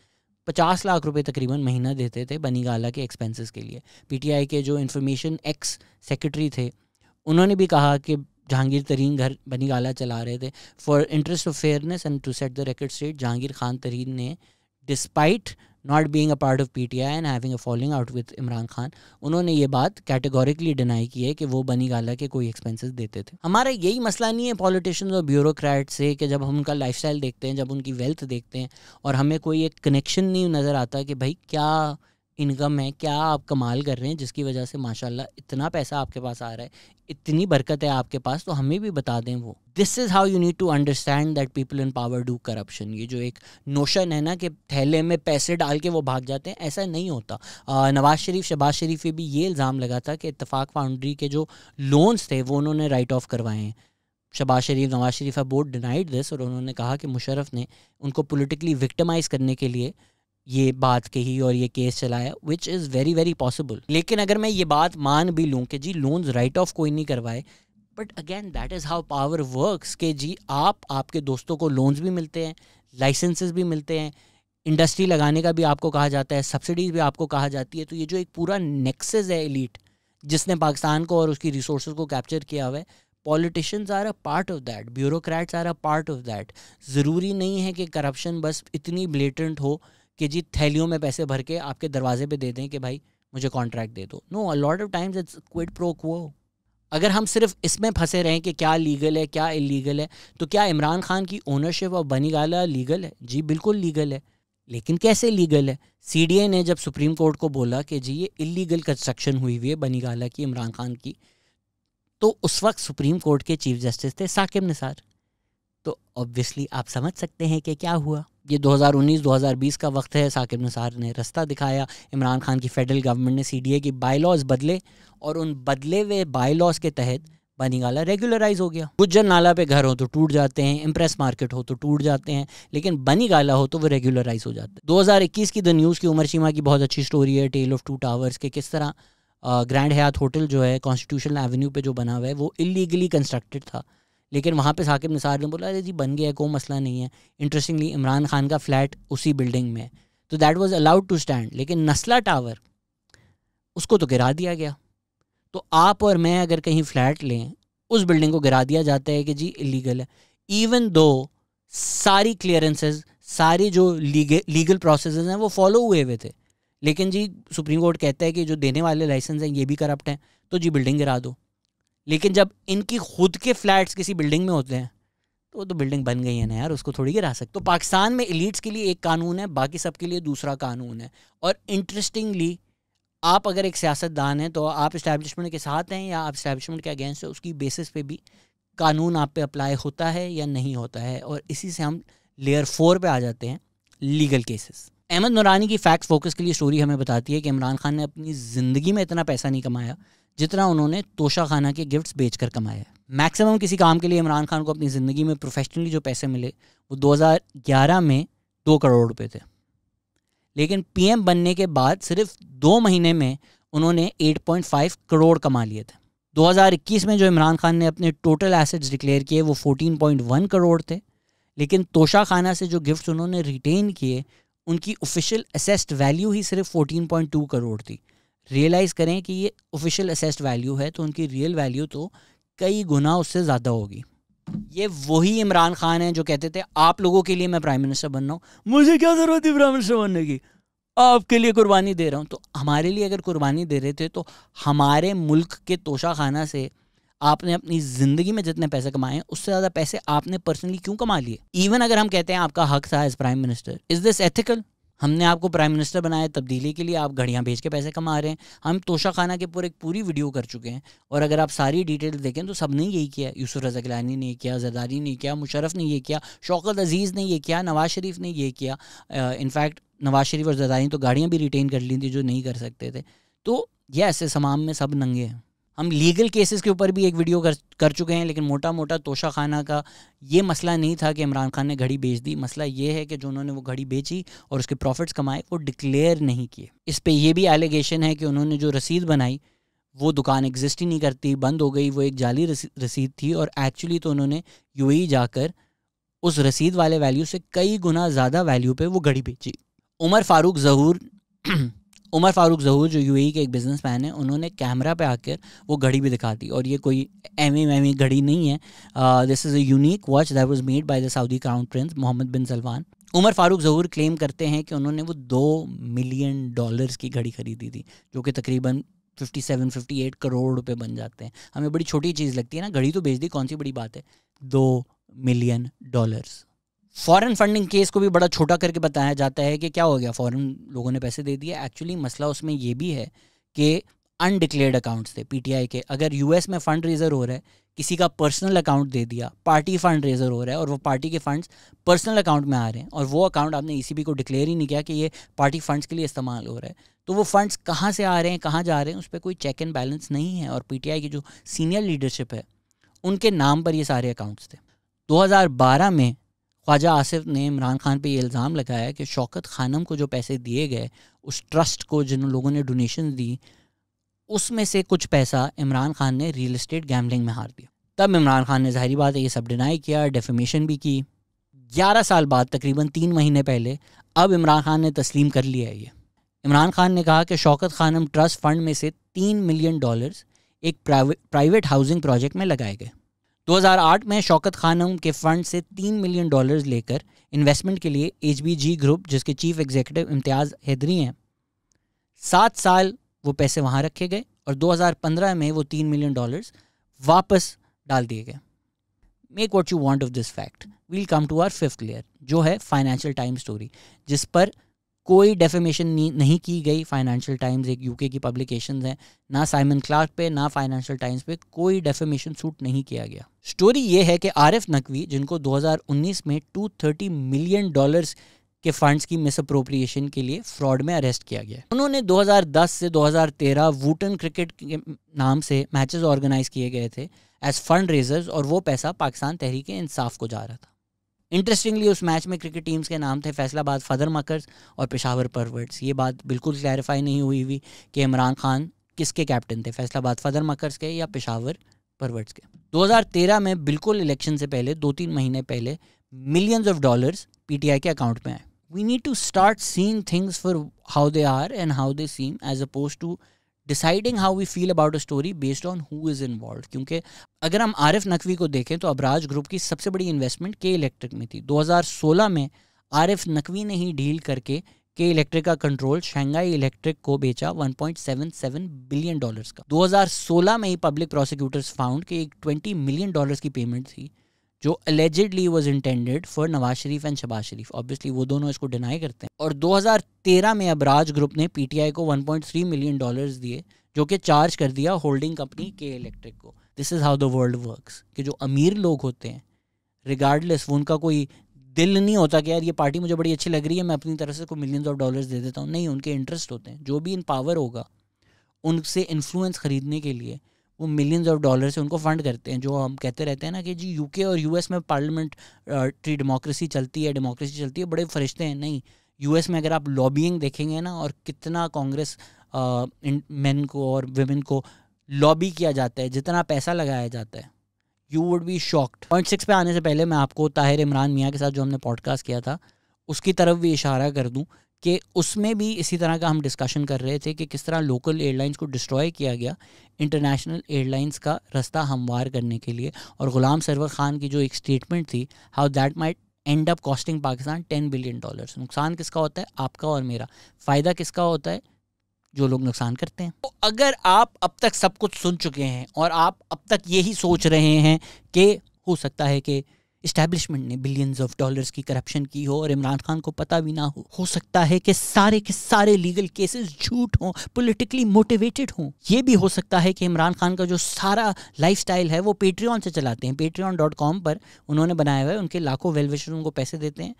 50 लाख रुपए तकरीबन महीना देते थे बनीगाला के एक्सपेंसेस के लिए। PTI के जो इंफॉर्मेशन एक्स सेक्रेटरी थे, उन्होंने भी कहा कि जहांगीर तरीन घर बनीगाला चला रहे थे। For interest of fairness and to set the record straight, Jahangir Khan Tareen ने despite not being a part of PTI and having a falling out with Imran Khan, उन्होंने ये बात कैटेगोरिकली डिनाई की है कि वो बनीगाला के कोई एक्सपेंसेस देते थे। हमारा यही मसला नहीं है पॉलिटिशियंस और ब्यूरोक्रेट से कि जब हम उनका लाइफस्टाइल देखते हैं, जब उनकी वेल्थ देखते हैं और हमें कोई एक कनेक्शन नहीं नज़र आता कि भाई क्या इनकम है, क्या आप कमाल कर रहे हैं जिसकी वजह से माशाल्लाह इतना पैसा आपके पास आ रहा है, इतनी बरकत है आपके पास, तो हमें भी बता दें वो। This is how you need to understand that people in power do corruption. ये जो एक नोशन है ना कि थैले में पैसे डाल के वो भाग जाते हैं, ऐसा नहीं होता। नवाज शरीफ, शहबाज शरीफ पे भी ये इल्ज़ाम लगा था कि इत्तेफाक फाउंड्री के जो लोन्स थे वो उन्होंने राइट ऑफ करवाए हैं। शहबाज शरीफ, नवाज शरीफ है बोथ डिनाइड दिस, और उन्होंने कहा कि मुशर्रफ ने उनको पोलिटिकली विक्टिमाइज़ करने के लिए ये बात कही और ये केस चलाया, which is very very possible. लेकिन अगर मैं ये बात मान भी लूँ कि जी लोन्स राइट ऑफ कोई नहीं करवाए, but again that is how power works कि जी आपके दोस्तों को लोन्स भी मिलते हैं, लाइसेंसेस भी मिलते हैं, इंडस्ट्री लगाने का भी आपको कहा जाता है, सब्सिडीज़ भी आपको कहा जाती है। तो ये जो एक पूरा नेक्सस है एलीट जिसने पाकिस्तान को और उसकी रिसोर्सेज को कैप्चर किया हुआ है, politicians are a part of that, bureaucrats are a part of that. ज़रूरी नहीं है कि करप्शन बस इतनी ब्लेटेंट हो कि जी थैलियों में पैसे भर के आपके दरवाजे पे दे दें कि भाई मुझे कॉन्ट्रैक्ट दे दो। No, a lot of times it's quid pro quo. अगर हम सिर्फ इसमें फंसे रहें कि क्या लीगल है क्या इलीगल है, तो क्या इमरान खान की ओनरशिप ऑफ बनीगाला लीगल है? जी बिल्कुल लीगल है, लेकिन कैसे लीगल है? CDA ने जब सुप्रीम कोर्ट को बोला कि जी ये इलीगल कंस्ट्रक्शन हुई है बनीगाला की, इमरान खान की, तो उस वक्त सुप्रीम कोर्ट के चीफ जस्टिस थे साकिब निसार। तो ऑब्वियसली आप समझ सकते हैं कि क्या हुआ। ये 2019-2020 का वक्त है, साकिब निसार ने रास्ता दिखाया, इमरान खान की फेडरल गवर्नमेंट ने CDA की बाईलॉज बदले और उन बदले हुए बाईलॉज के तहत बनीगाला रेगुलराइज हो गया। गुज्जर नाला पे घर हो तो टूट जाते हैं, इम्प्रेस मार्केट हो तो टूट जाते हैं, लेकिन बनीगाला हो तो वो रेगुलराइज हो जाते हैं। 2021 की द न्यूज़ की उमर शीमा की बहुत अच्छी स्टोरी है, टेल ऑफ टू टावर्स के, किस तरह ग्रैंड हयात होटल जो है कॉन्स्टिट्यूशनल एवेन्यू पे जो बना हुआ है वो इलीगली कंस्ट्रक्टेड था, लेकिन वहाँ पे साकिब निसार ने बोला अरे जी बन गया है, कोई मसला नहीं है। इंटरेस्टिंगली इमरान खान का फ्लैट उसी बिल्डिंग में है, तो that was allowed to stand. लेकिन नस्ला टावर उसको तो गिरा दिया गया। तो आप और मैं अगर कहीं फ्लैट लें, उस बिल्डिंग को गिरा दिया जाता है कि जी इलीगल है, इवन दो सारी क्लियरेंसेस, सारी जो लीगल प्रोसेसेस हैं वो फॉलो हुए थे, लेकिन जी सुप्रीम कोर्ट कहता है कि जो देने वाले लाइसेंस हैं ये भी करप्ट हैं, तो जी बिल्डिंग गिरा दो। लेकिन जब इनकी खुद के फ्लैट्स किसी बिल्डिंग में होते हैं तो वो तो बिल्डिंग बन गई है ना यार, उसको थोड़ी गिरा सकते। तो पाकिस्तान में एलीट्स के लिए एक कानून है, बाकी सब के लिए दूसरा कानून है। और इंटरेस्टिंगली आप अगर एक सियासतदान हैं तो आप इस्टेब्लिशमेंट के साथ हैं या आप इस्टेब्लिशमेंट के अगेंस्ट है, उसकी बेसिस पे भी कानून आप पे अप्लाई होता है या नहीं होता है। और इसी से हम लेयर 4 पे आ जाते हैं, लीगल केसेस। अहमद नूरानी की फैक्ट फोकस के लिए स्टोरी हमें बताती है कि इमरान खान ने अपनी ज़िंदगी में इतना पैसा नहीं कमाया जितना उन्होंने तोशा खाना के गिफ्ट्स बेचकर कमाया है। मैक्सिमम किसी काम के लिए इमरान खान को अपनी ज़िंदगी में प्रोफेशनली जो पैसे मिले वो 2011 में 2 करोड़ रुपए थे, लेकिन पीएम बनने के बाद सिर्फ 2 महीने में उन्होंने 8.5 करोड़ कमा लिए थे। 2021 में जो इमरान खान ने अपने टोटल एसेट्स डिक्लेयर किए वो 14.1 करोड़ थे, लेकिन तोशा खाना से जो गिफ्ट्स उन्होंने रिटेन किए उनकी ऑफिशियल असेस्ड वैल्यू ही सिर्फ 14.2 करोड़ थी। रियलाइज़ करें कि ये ऑफिशियल असेस्ड वैल्यू है तो उनकी रियल वैल्यू तो कई गुना उससे ज़्यादा होगी। ये वही इमरान खान है जो कहते थे आप लोगों के लिए मैं प्राइम मिनिस्टर बन रहा हूँ, मुझे क्या ज़रूरत है प्राइम मिनिस्टर बनने की, आपके लिए कुर्बानी दे रहा हूँ। तो हमारे लिए अगर कुर्बानी दे रहे थे तो हमारे मुल्क के तोशा खाना से आपने अपनी ज़िंदगी में जितने पैसे कमाए हैं उससे ज़्यादा पैसे आपने पर्सनली क्यों कमा लिए। इवन अगर हम कहते हैं आपका हक था as prime minister, is this ethical? हमने आपको प्राइम मिनिस्टर बनाया, तब्दीली के लिए आप घड़ियाँ बेच के पैसे कमा रहे हैं। हम तोशा खाना के पूरे पूरी वीडियो कर चुके हैं और अगर आप सारी डिटेल देखें तो सब ने यही किया। यूसुफ रज़ा गिलानी ने ये किया, ज़रदारी ने किया, मुशर्रफ ने ये किया, शौकत अजीज़ ने ये किया, नवाज शरीफ ने ये किया। इनफैक्ट नवाज शरीफ और ज़रदारी तो गाड़ियाँ भी रिटेन कर ली थी जो नहीं कर सकते थे। तो ये ऐसे समाम में सब नंगे हैं। हम लीगल केसेस के ऊपर भी एक वीडियो कर चुके हैं, लेकिन मोटा मोटा तोशा खाना का ये मसला नहीं था कि इमरान खान ने घड़ी बेच दी। मसला ये है कि जो उन्होंने वो घड़ी बेची और उसके प्रॉफिट्स कमाए वो डिक्लेयर नहीं किए। इस पे ये भी एलिगेशन है कि उन्होंने जो रसीद बनाई वो दुकान एग्जिस्ट ही नहीं करती, बंद हो गई, वो एक जाली रसीद थी और एक्चुअली तो उन्होंने यूएई जाकर उस रसीद वाले वैल्यू से कई गुना ज़्यादा वैल्यू पे वो घड़ी बेची। उमर फारूक ज़हूर जो यूएई के एक बिजनेसमैन है, उन्होंने कैमरा पे आकर वो घड़ी भी दिखा दी। और ये कोई एमी घड़ी नहीं है, this is a unique watch that was made by the Saudi crown prince Mohammed bin Salman. Umar Farooq Zahoor claim करते हैं कि उन्होंने वो $2 मिलियन की घड़ी खरीदी थी, जो कि तकरीबन 57-58 करोड़ रुपए बन जाते हैं। हमें बड़ी छोटी चीज़ लगती है ना, घड़ी तो बेच दी, कौन सी बड़ी बात है। $2 मिलियन। फॉरेन फंडिंग केस को भी बड़ा छोटा करके बताया जाता है कि क्या हो गया, फॉरेन लोगों ने पैसे दे दिए। एक्चुअली मसला उसमें ये भी है कि अनडिक्लेयर्ड अकाउंट्स थे पीटीआई के। अगर यूएस में फंड रेजर हो रहा है, किसी का पर्सनल अकाउंट दे दिया, पार्टी फंड रेजर हो रहा है और वो पार्टी के फंड्स पर्सनल अकाउंट में आ रहे हैं और वो अकाउंट आपने ईसीबी को डिक्लेयर ही नहीं किया कि ये पार्टी फंड्स के लिए इस्तेमाल हो रहा है, तो वो फंड्स कहाँ से आ रहे हैं, कहाँ जा रहे हैं, उस पर कोई चेक एंड बैलेंस नहीं है। और पीटीआई की जो सीनियर लीडरशिप है उनके नाम पर ये सारे अकाउंट्स थे। 2012 में ख्वाजा आसिफ ने इमरान खान पे ये इल्ज़ाम लगाया कि शौकत खानम को जो पैसे दिए गए, उस ट्रस्ट को जिन लोगों ने डोनेशन दी, उसमें से कुछ पैसा इमरान खान ने रियल एस्टेट गैम्बलिंग में हार दिया। तब इमरान खान ने ज़ाहिर बात है ये सब डिनाई किया, डेफेमेशन भी की। 11 साल बाद, तकरीबन 3 महीने पहले, अब इमरान खान ने तस्लीम कर लिया है ये। इमरान खान ने कहा कि शौकत खानम ट्रस्ट फंड में से $3 मिलियन एक प्राइवेट हाउसिंग प्रोजेक्ट में लगाए गए। 2008 में शौकत खानम के फंड से $3 मिलियन लेकर इन्वेस्टमेंट के लिए HBG ग्रुप, जिसके चीफ एग्जीक्यूटिव इम्तियाज़ हैदरी हैं, 7 साल वो पैसे वहाँ रखे गए और 2015 में वो $3 मिलियन वापस डाल दिए गए। Make what you want of this fact. We'll come to our 5th layer, जो है फाइनेंशियल टाइम्स स्टोरी, जिस पर कोई डेफेमेशन नहीं की गई। फाइनेंशियल टाइम्स एक यूके की पब्लिकेशन है, ना साइमन क्लार्क पे ना फाइनेंशियल टाइम्स पे कोई डेफेमेशन सूट नहीं किया गया। स्टोरी ये है कि आरिफ नकवी, जिनको 2019 में $230 मिलियन के फंड्स की मिस अप्रोप्रिएशन के लिए फ्रॉड में अरेस्ट किया गया। उन्होंने 2010 से 2013 वूटन क्रिकेट के नाम से मैचेस ऑर्गेनाइज किए गए थे एज फंड रेजर्स और वो पैसा पाकिस्तान तहरीक इंसाफ को जा रहा था। इंटरेस्टिंगली उस मैच में क्रिकेट टीम्स के नाम थे फैसलाबाद फदर मकर्स और पेशावर परवर्ड्स। ये बात बिल्कुल क्लैरिफाई नहीं हुई कि इमरान खान किसके कैप्टन थे, फैसलाबाद फदर मकर्स के या पेशावर परवर्ड्स के। 2013 में बिल्कुल इलेक्शन से पहले 2-3 महीने पहले मिलियंस ऑफ डॉलर्स पीटीआई के अकाउंट में आए। We need to start seeing things for how they are and how they seem as opposed to deciding how we feel about a story based on who is involve. क्योंकि अगर हम आरिफ नकवी को देखें तो Abraj group की सबसे बड़ी इन्वेस्टमेंट के इलेक्ट्रिक में थी। 2016 में आरिफ नकवी ने ही डील करके के इलेक्ट्रिक का कंट्रोल शंघाई इलेक्ट्रिक को बेचा $1.77 बिलियन का। 2016 में ही पब्लिक प्रोसिक्यूटर्स फाउंड कि एक $20 मिलियन की पेमेंट थी जो allegedly was intended for Nawaz Sharif and Shahbaz Sharif. Obviously वो दोनों इसको डिनाई करते हैं। और 2013 में अबराज ग्रुप ने पीटीआई को $1.3 मिलियन दिए जो कि चार्ज कर दिया होल्डिंग कंपनी के इलेक्ट्रिक को। This is how the world works कि जो अमीर लोग होते हैं रिगार्डलेस वो उनका कोई दिल नहीं होता कि यार ये पार्टी मुझे बड़ी अच्छी लग रही है मैं अपनी तरफ से कोई मिलियंस ऑफ डॉलर्स दे देता हूँ। नहीं, उनके इंटरेस्ट होते हैं। जो भी इन पावर होगा उनसे इन्फ्लुएंस ख़रीदने के लिए वो मिलियंस ऑफ डॉलर से उनको फंड करते हैं। जो हम कहते रहते हैं ना कि जी यूके और यूएस में पार्लियामेंट्री डेमोक्रेसी चलती है, बड़े फरिश्ते हैं। नहीं, यूएस में अगर आप लॉबिंग देखेंगे ना और कितना कांग्रेस मेन को और विमेन को लॉबी किया जाता है, जितना पैसा लगाया जाता है, you would be shocked. Point 6 पे आने से पहले मैं आपको ताहिर इमरान मियाँ के साथ जो हमने पॉडकास्ट किया था उसकी तरफ भी इशारा कर दूं कि उसमें भी इसी तरह का हम डिस्कशन कर रहे थे कि किस तरह लोकल एयरलाइंस को डिस्ट्रॉय किया गया इंटरनेशनल एयरलाइंस का रास्ता हमवार करने के लिए। और ग़ुलाम सरवर ख़ान की जो एक स्टेटमेंट थी, how that might and up costing Pakistan $10 billion. नुकसान किसका होता है? आपका और मेरा। फ़ायदा किसका होता है? जो लोग नुकसान करते हैं। तो अगर आप अब तक सब कुछ सुन चुके हैं और आप अब तक यही सोच रहे हैं कि हो सकता है कि इस्टेब्लिशमेंट ने बिलियंस ऑफ डॉलर्स की करप्शन की हो और इमरान खान को पता भी ना हो सकता है कि सारे के सारे लीगल केसेस झूठ हों, पॉलिटिकली मोटिवेटेड हों, ये भी हो सकता है कि इमरान खान का जो सारा लाइफस्टाइल है वो पेट्रियन से चलाते हैं। patreon.com पर उन्होंने बनाया हुआ है, उनके लाखों वेल विशर्स उनको पैसे देते हैं।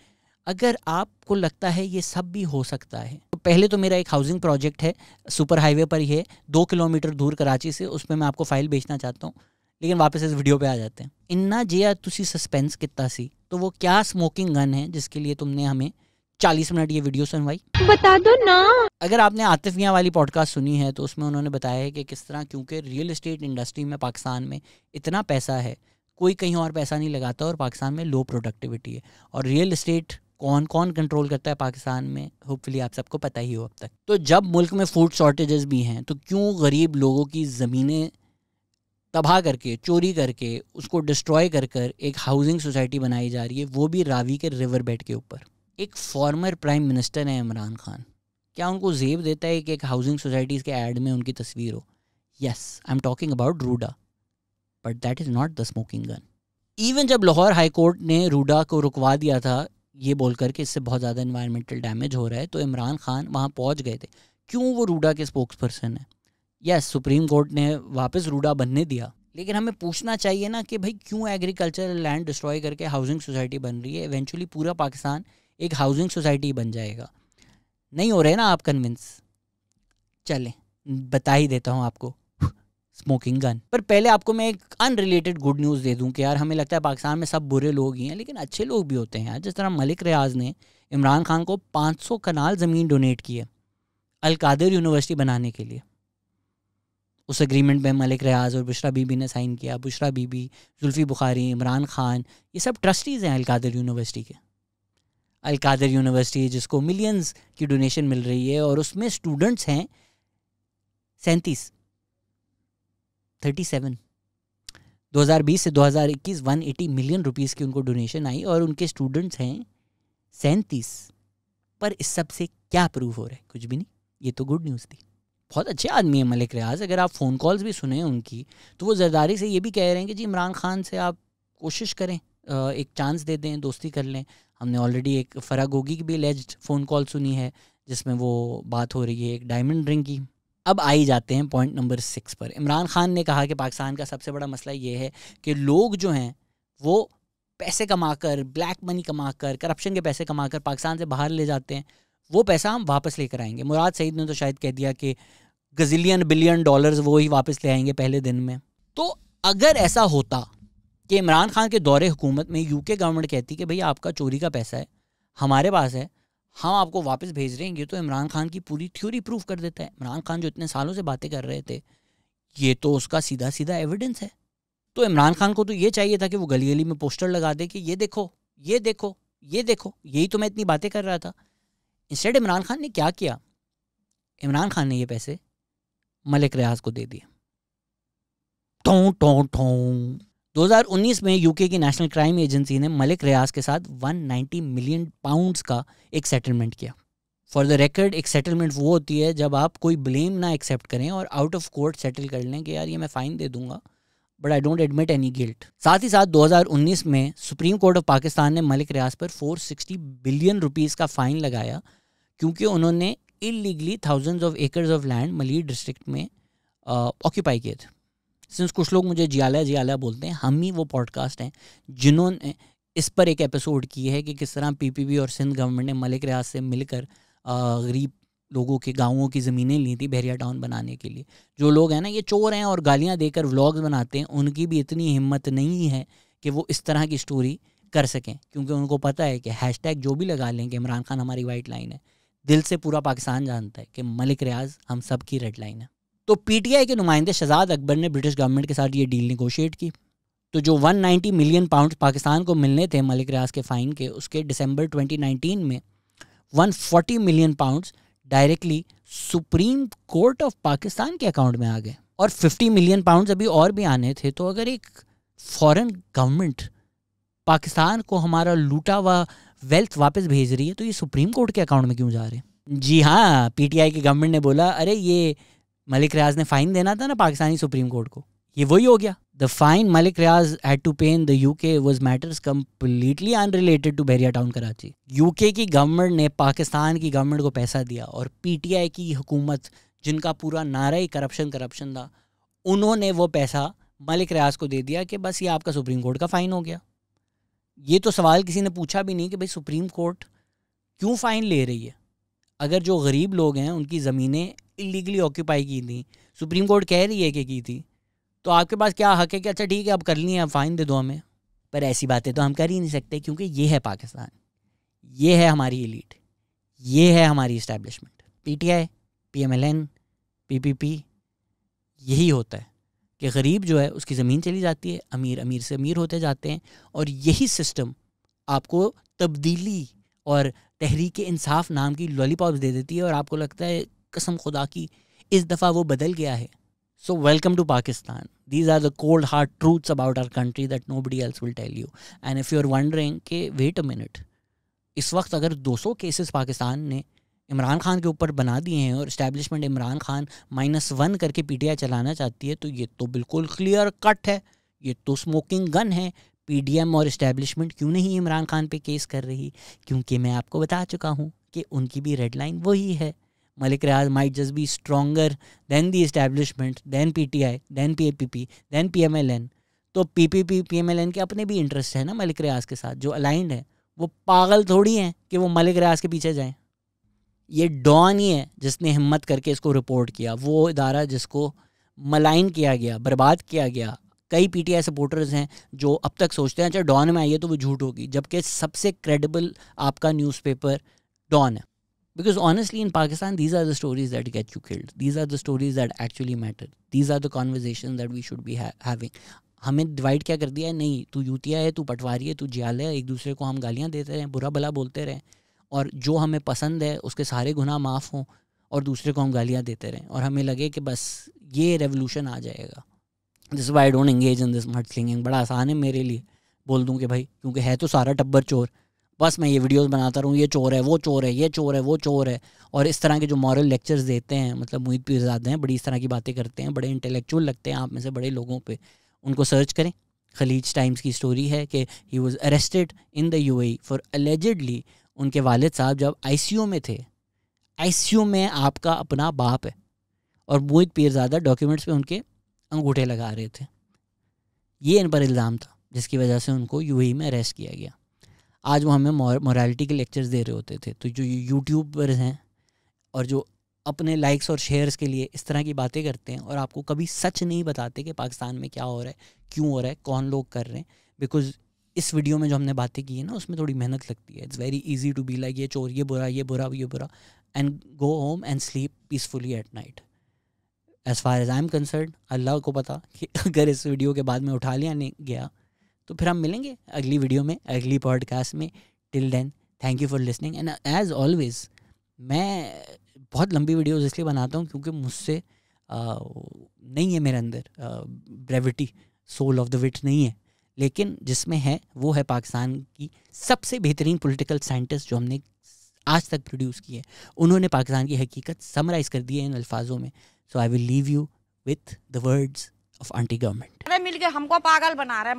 अगर आपको लगता है ये सब भी हो सकता है तो पहले तो मेरा एक हाउसिंग प्रोजेक्ट है सुपर हाईवे पर ही है 2 किलोमीटर दूर कराची से, उसमें मैं आपको फाइल बेचना चाहता हूँ। लेकिन वापस इस वीडियो पे आ जाते हैं। इन्ना जिया तुसी सस्पेंस कितना सी, तो वो क्या स्मोकिंग गन है जिसके लिए तुमने हमें 40 मिनट ये वीडियो सुनवाई? बता दो ना। अगर आपने आतिफ मियां वाली पॉडकास्ट सुनी है तो उसमें उन्होंने बताया है कि किस तरह क्योंकि रियल एस्टेट इंडस्ट्री में पाकिस्तान में इतना पैसा है, कोई कहीं और पैसा नहीं लगाता और पाकिस्तान में लो प्रोडक्टिविटी है। और रियल एस्टेट कौन कौन कंट्रोल करता है पाकिस्तान में, होपफुली आप सबको पता ही हो अब तक। तो जब मुल्क में फूड शॉर्टेजेस भी हैं तो क्यों गरीब लोगों की ज़मीनें तबाह करके, चोरी करके, उसको डिस्ट्रॉय कर कर एक हाउसिंग सोसाइटी बनाई जा रही है, वो भी रावी के रिवर बेड के ऊपर। एक फॉर्मर प्राइम मिनिस्टर है इमरान खान, क्या उनको जेब देता है कि एक हाउसिंग सोसाइटीज़ के ऐड में उनकी तस्वीर हो? Yes, I am talking about RUDA, but that is not the smoking gun. Even जब लाहौर हाई कोर्ट ने रूडा को रुकवा दिया था ये बोलकर कि इससे बहुत ज़्यादा इन्वायरमेंटल डैमेज हो रहा है, तो इमरान खान वहाँ पहुँच गए थे। क्यों? वो रूडा के स्पोक्स पर्सन है। यस, सुप्रीम कोर्ट ने वापस रूडा बनने दिया, लेकिन हमें पूछना चाहिए ना कि भाई क्यों एग्रीकल्चरल लैंड डिस्ट्रॉय करके हाउसिंग सोसाइटी बन रही है? इवेंचुअली पूरा पाकिस्तान एक हाउसिंग सोसाइटी बन जाएगा। नहीं हो रहे ना आप कन्विंस? चलें बता ही देता हूँ आपको, स्मोकिंग गन। पर पहले आपको मैं एक अनरिलेटेड गुड न्यूज़ दे दूं कि यार हमें लगता है पाकिस्तान में सब बुरे लोग ही हैं, लेकिन अच्छे लोग भी होते हैं यार। जिस तरह मलिक रियाज ने इमरान खान को 500 कनाल ज़मीन डोनेट की है अल कादिर यूनिवर्सिटी बनाने के लिए। उस एग्रीमेंट में मलिक रियाज और बुशरा बीबी ने साइन किया। बुशरा बीबी, जुल्फी बुखारी, इमरान खान, ये सब ट्रस्टीज़ हैं अल कादिर यूनिवर्सिटी के। अल कादिर यूनिवर्सिटी जिसको मिलियंस की डोनेशन मिल रही है और उसमें स्टूडेंट्स हैं 37। 2020 से 2021 180 मिलियन रुपीस की उनको डोनेशन आई और उनके स्टूडेंट्स हैं 37। पर इस सब से क्या प्रूफ हो रहा है? कुछ भी नहीं। ये तो गुड न्यूज़ थी। बहुत अच्छे आदमी है मलिक रियाज। अगर आप फ़ोन कॉल्स भी सुने उनकी तो वो ज़रदारी से ये भी कह रहे हैं कि जी इमरान खान से आप कोशिश करें, एक चांस दे दें, दोस्ती कर लें। हमने ऑलरेडी एक फ़राह गोगी की भी एलिज्ड फ़ोन कॉल सुनी है जिसमें वो बात हो रही है एक डायमंड रिंग की। अब आई जाते हैं पॉइंट नंबर 6 पर। इमरान खान ने कहा कि पाकिस्तान का सबसे बड़ा मसला ये है कि लोग जो हैं वो पैसे कमाकर, ब्लैक मनी कमाकर, करप्शन के पैसे कमाकर पाकिस्तान से बाहर ले जाते हैं। वो पैसा हम वापस लेकर आएंगे। मुराद सईद ने तो शायद कह दिया कि गज़िलियन बिलियन डॉलर्स वो ही वापस ले आएंगे पहले दिन में। तो अगर ऐसा होता कि इमरान खान के दौरे हुकूमत में यूके गवर्नमेंट कहती कि भाई आपका चोरी का पैसा है, हमारे पास है, हम आपको वापस भेज रहे हैं, ये तो इमरान खान की पूरी थ्योरी प्रूफ कर देता है। इमरान खान जो इतने सालों से बातें कर रहे थे, ये तो उसका सीधा सीधा एविडेंस है। तो इमरान खान को तो ये चाहिए था कि वो गली गली में पोस्टर लगा दे कि ये देखो, ये देखो, ये देखो, यही तो मैं इतनी बातें कर रहा था। इंस्टेड इमरान खान ने क्या किया? इमरान खान ने ये पैसे मलिक रियाज को दे दिए। 2019 में यूके की नेशनल क्राइम एजेंसी ने मलिक रियाज के साथ 190 मिलियन पाउंड्स का एक सेटलमेंट किया फॉर द रिकॉर्ड एक सेटलमेंट वो होती है जब आप कोई ब्लेम ना एक्सेप्ट करें और आउट ऑफ कोर्ट सेटल कर लें कि यार ये मैं फ़ाइन दे दूंगा but I don't admit any guilt. साथ ही साथ 2019 में सुप्रीम कोर्ट ऑफ पाकिस्तान ने मलिक रियाज पर 460 बिलियन रुपीस का फ़ाइन लगाया क्योंकि उन्होंने illegally thousands of acres of land Malir district में ऑक्यूपाई किए थे। सिंस कुछ लोग मुझे जियाला बोलते हैं, हम ही वो पॉडकास्ट हैं जिन्होंने इस पर एक एपिसोड की है कि किस तरह पीपीपी और सिंध गवर्नमेंट ने मलिक रियाज से मिलकर गरीब लोगों के गांवों की ज़मीनें ली थी बहरिया टाउन बनाने के लिए। जो लोग हैं ना ये चोर हैं और गालियां देकर व्लॉग्स बनाते हैं, उनकी भी इतनी हिम्मत नहीं है कि वो इस तरह की स्टोरी कर सकें, क्योंकि उनको पता है कि हैशटैग जो भी लगा लें कि इमरान खान हमारी वाइट लाइन है, दिल से पूरा पाकिस्तान जानता है कि मलिक रियाज हम सब की रेड लाइन है। तो पीटीआई के नुमाइंदे शहजाद अकबर ने ब्रिटिश गवर्नमेंट के साथ ये डील निगोशिएट की। तो जो 190 मिलियन पाउंड पाकिस्तान को मिलने थे मलिक रियाज के फ़ाइन के, उसके दिसंबर 2019 में 140 million pounds directly supreme court of Pakistan के अकाउंट में आ गए और 50 मिलियन पाउंड्स अभी और भी आने थे। तो अगर एक फॉरेन गवर्नमेंट पाकिस्तान को हमारा लूटा हुआ वेल्थ वापस भेज रही है तो ये सुप्रीम कोर्ट के अकाउंट में क्यों जा रहे हैं? जी हाँ, पीटीआई की गवर्नमेंट ने बोला अरे ये मलिक रियाज ने फ़ाइन देना था ना पाकिस्तानी सुप्रीम कोर्ट को, ये वही हो गया। The fine Malik Riaz had to pay in the UK was matters completely unrelated to Bahria Town Karachi. UK की गवर्नमेंट ने पाकिस्तान की गवर्नमेंट को पैसा दिया और पीटीआई की हुकूमत जिनका पूरा नारा ही करप्शन था, उन्होंने वो पैसा मलिक रियाज को दे दिया कि बस ये आपका सुप्रीम कोर्ट का फ़ाइन हो गया। ये तो सवाल किसी ने पूछा भी नहीं कि भाई सुप्रीम कोर्ट क्यों फ़ाइन ले रही है। अगर जो गरीब लोग हैं उनकी ज़मीनें इलीगली ऑक्यूपाई की थी, सुप्रीम कोर्ट कह रही है कि की थी, तो आपके पास क्या हक है कि अच्छा ठीक है अब कर लिए, अब फ़ाइन दे दो हमें। पर ऐसी बातें तो हम कर ही नहीं सकते क्योंकि ये है पाकिस्तान, ये है हमारी एलीट, ये है हमारी इस्टेब्लिशमेंट। पीटीआई, पीएमएलएन, पीपीपी, यही होता है कि गरीब जो है उसकी ज़मीन चली जाती है, अमीर अमीर से अमीर होते जाते हैं और यही सिस्टम आपको तब्दीली और तहरीक इंसाफ नाम की लॉलीपॉप्स दे देती है और आपको लगता है कसम खुदा की इस दफ़ा वो बदल गया है। So welcome to Pakistan. These are the cold hard truths about our country that nobody else will tell you. And if you're wondering कि wait a minute, इस वक्त अगर 200 केसेस पाकिस्तान ने इमरान खान के ऊपर बना दिए हैं और इस्टेब्लिशमेंट इमरान खान -1 करके पीटीआई चलाना चाहती है, तो ये तो बिल्कुल क्लियर कट है, ये तो स्मोकिंग गन है। पीडीएम और इस्टेब्लिशमेंट क्यों नहीं इमरान खान पे केस कर रही? क्योंकि मैं आपको बता चुका हूँ कि उनकी भी रेड लाइन वही है। Malik Riaz might just be stronger than the establishment, then PTI, then PAPP, then PMLN. तो PPP, PMLN के अपने भी इंटरेस्ट है ना मलिक रियाज के साथ जो अलाइंड है। वो पागल थोड़ी हैं कि वो मलिक रियाज के पीछे जाएं। ये डॉन ही है जिसने हिम्मत करके इसको रिपोर्ट किया, वो इदारा जिसको मलाइन किया गया, बर्बाद किया गया। कई पीटीआई सपोर्टर्स हैं जो अब तक सोचते हैं अच्छा डॉन में आई है तो वो झूठ होगी, जबकि सबसे क्रेडिबल आपका न्यूज़पेपर डॉन है। Because honestly in Pakistan these are the stories that get you killed. These are the stories that actually matter. These are the conversations that we should be having. हमें divide क्या कर दिया है? नहीं, तू यूतिया है, तू पटवारी है, तू जियाल है, एक दूसरे को हम गालियाँ देते रहें, बुरा भला बोलते रहें और जो हमें पसंद है उसके सारे गुनाह माफ़ हों और दूसरे को हम गालियाँ देते रहें और हमें लगे कि बस ये रेवोल्यूशन आ जाएगा। This why I don't engage in this mudslinging. बड़ा आसान है मेरे लिए बोल दूँ कि भाई क्योंकि है तो सारा टब्बर चोर, बस मैं ये वीडियोस बनाता रहूँ, ये चोर है, वो चोर है, ये चोर है, वो चोर है। और इस तरह के जो मॉरल लेक्चर्स देते हैं, मतलब मोहित पीरज़ादा हैं, बड़ी इस तरह की बातें करते हैं, बड़े इंटेलेक्चुअल लगते हैं आप में से बड़े लोगों पे। उनको सर्च करें, खलीज टाइम्स की स्टोरी है कि he was arrested in the UAE for allegedly, उनके वालिद साहब जब आईसीयू में थे, आईसीयू में आपका अपना बाप है और मोहित पीरज़ादा डॉक्यूमेंट्स पे उनके अंगूठे लगा रहे थे। ये इन पर इल्ज़ाम था जिसकी वजह से उनको यूएई में अरेस्ट किया गया। आज वो हमें मोरालिटी के लेक्चर्स दे रहे होते थे। तो जो यूट्यूबर्स हैं और जो अपने लाइक्स और शेयर्स के लिए इस तरह की बातें करते हैं और आपको कभी सच नहीं बताते कि पाकिस्तान में क्या हो रहा है, क्यों हो रहा है, कौन लोग कर रहे हैं, बिकॉज इस वीडियो में जो हमने बातें की है ना उसमें थोड़ी मेहनत लगती है। It's very easy to be like ये चोर, ये बुरा, ये बुरा, ये बुरा, and go home and sleep peacefully at night. As far as I am concerned, Allah को पता कि अगर इस वीडियो के बाद में उठा लिया नहीं गया तो फिर हम मिलेंगे अगली वीडियो में, अगली पॉडकास्ट में। Till then thank you for listening and as always मैं बहुत लंबी वीडियोस इसलिए बनाता हूँ क्योंकि मुझसे नहीं है मेरे अंदर brevity, soul of the wit नहीं है, लेकिन जिसमें है वो है पाकिस्तान की सबसे बेहतरीन पॉलिटिकल साइंटिस्ट जो हमने आज तक प्रोड्यूस की है। उन्होंने पाकिस्तान की हकीकत समराइज़ कर दी है इन अल्फाजों में। So I will leave you with the words of aunty government. मिल के हमको पागल बना रहे हैं।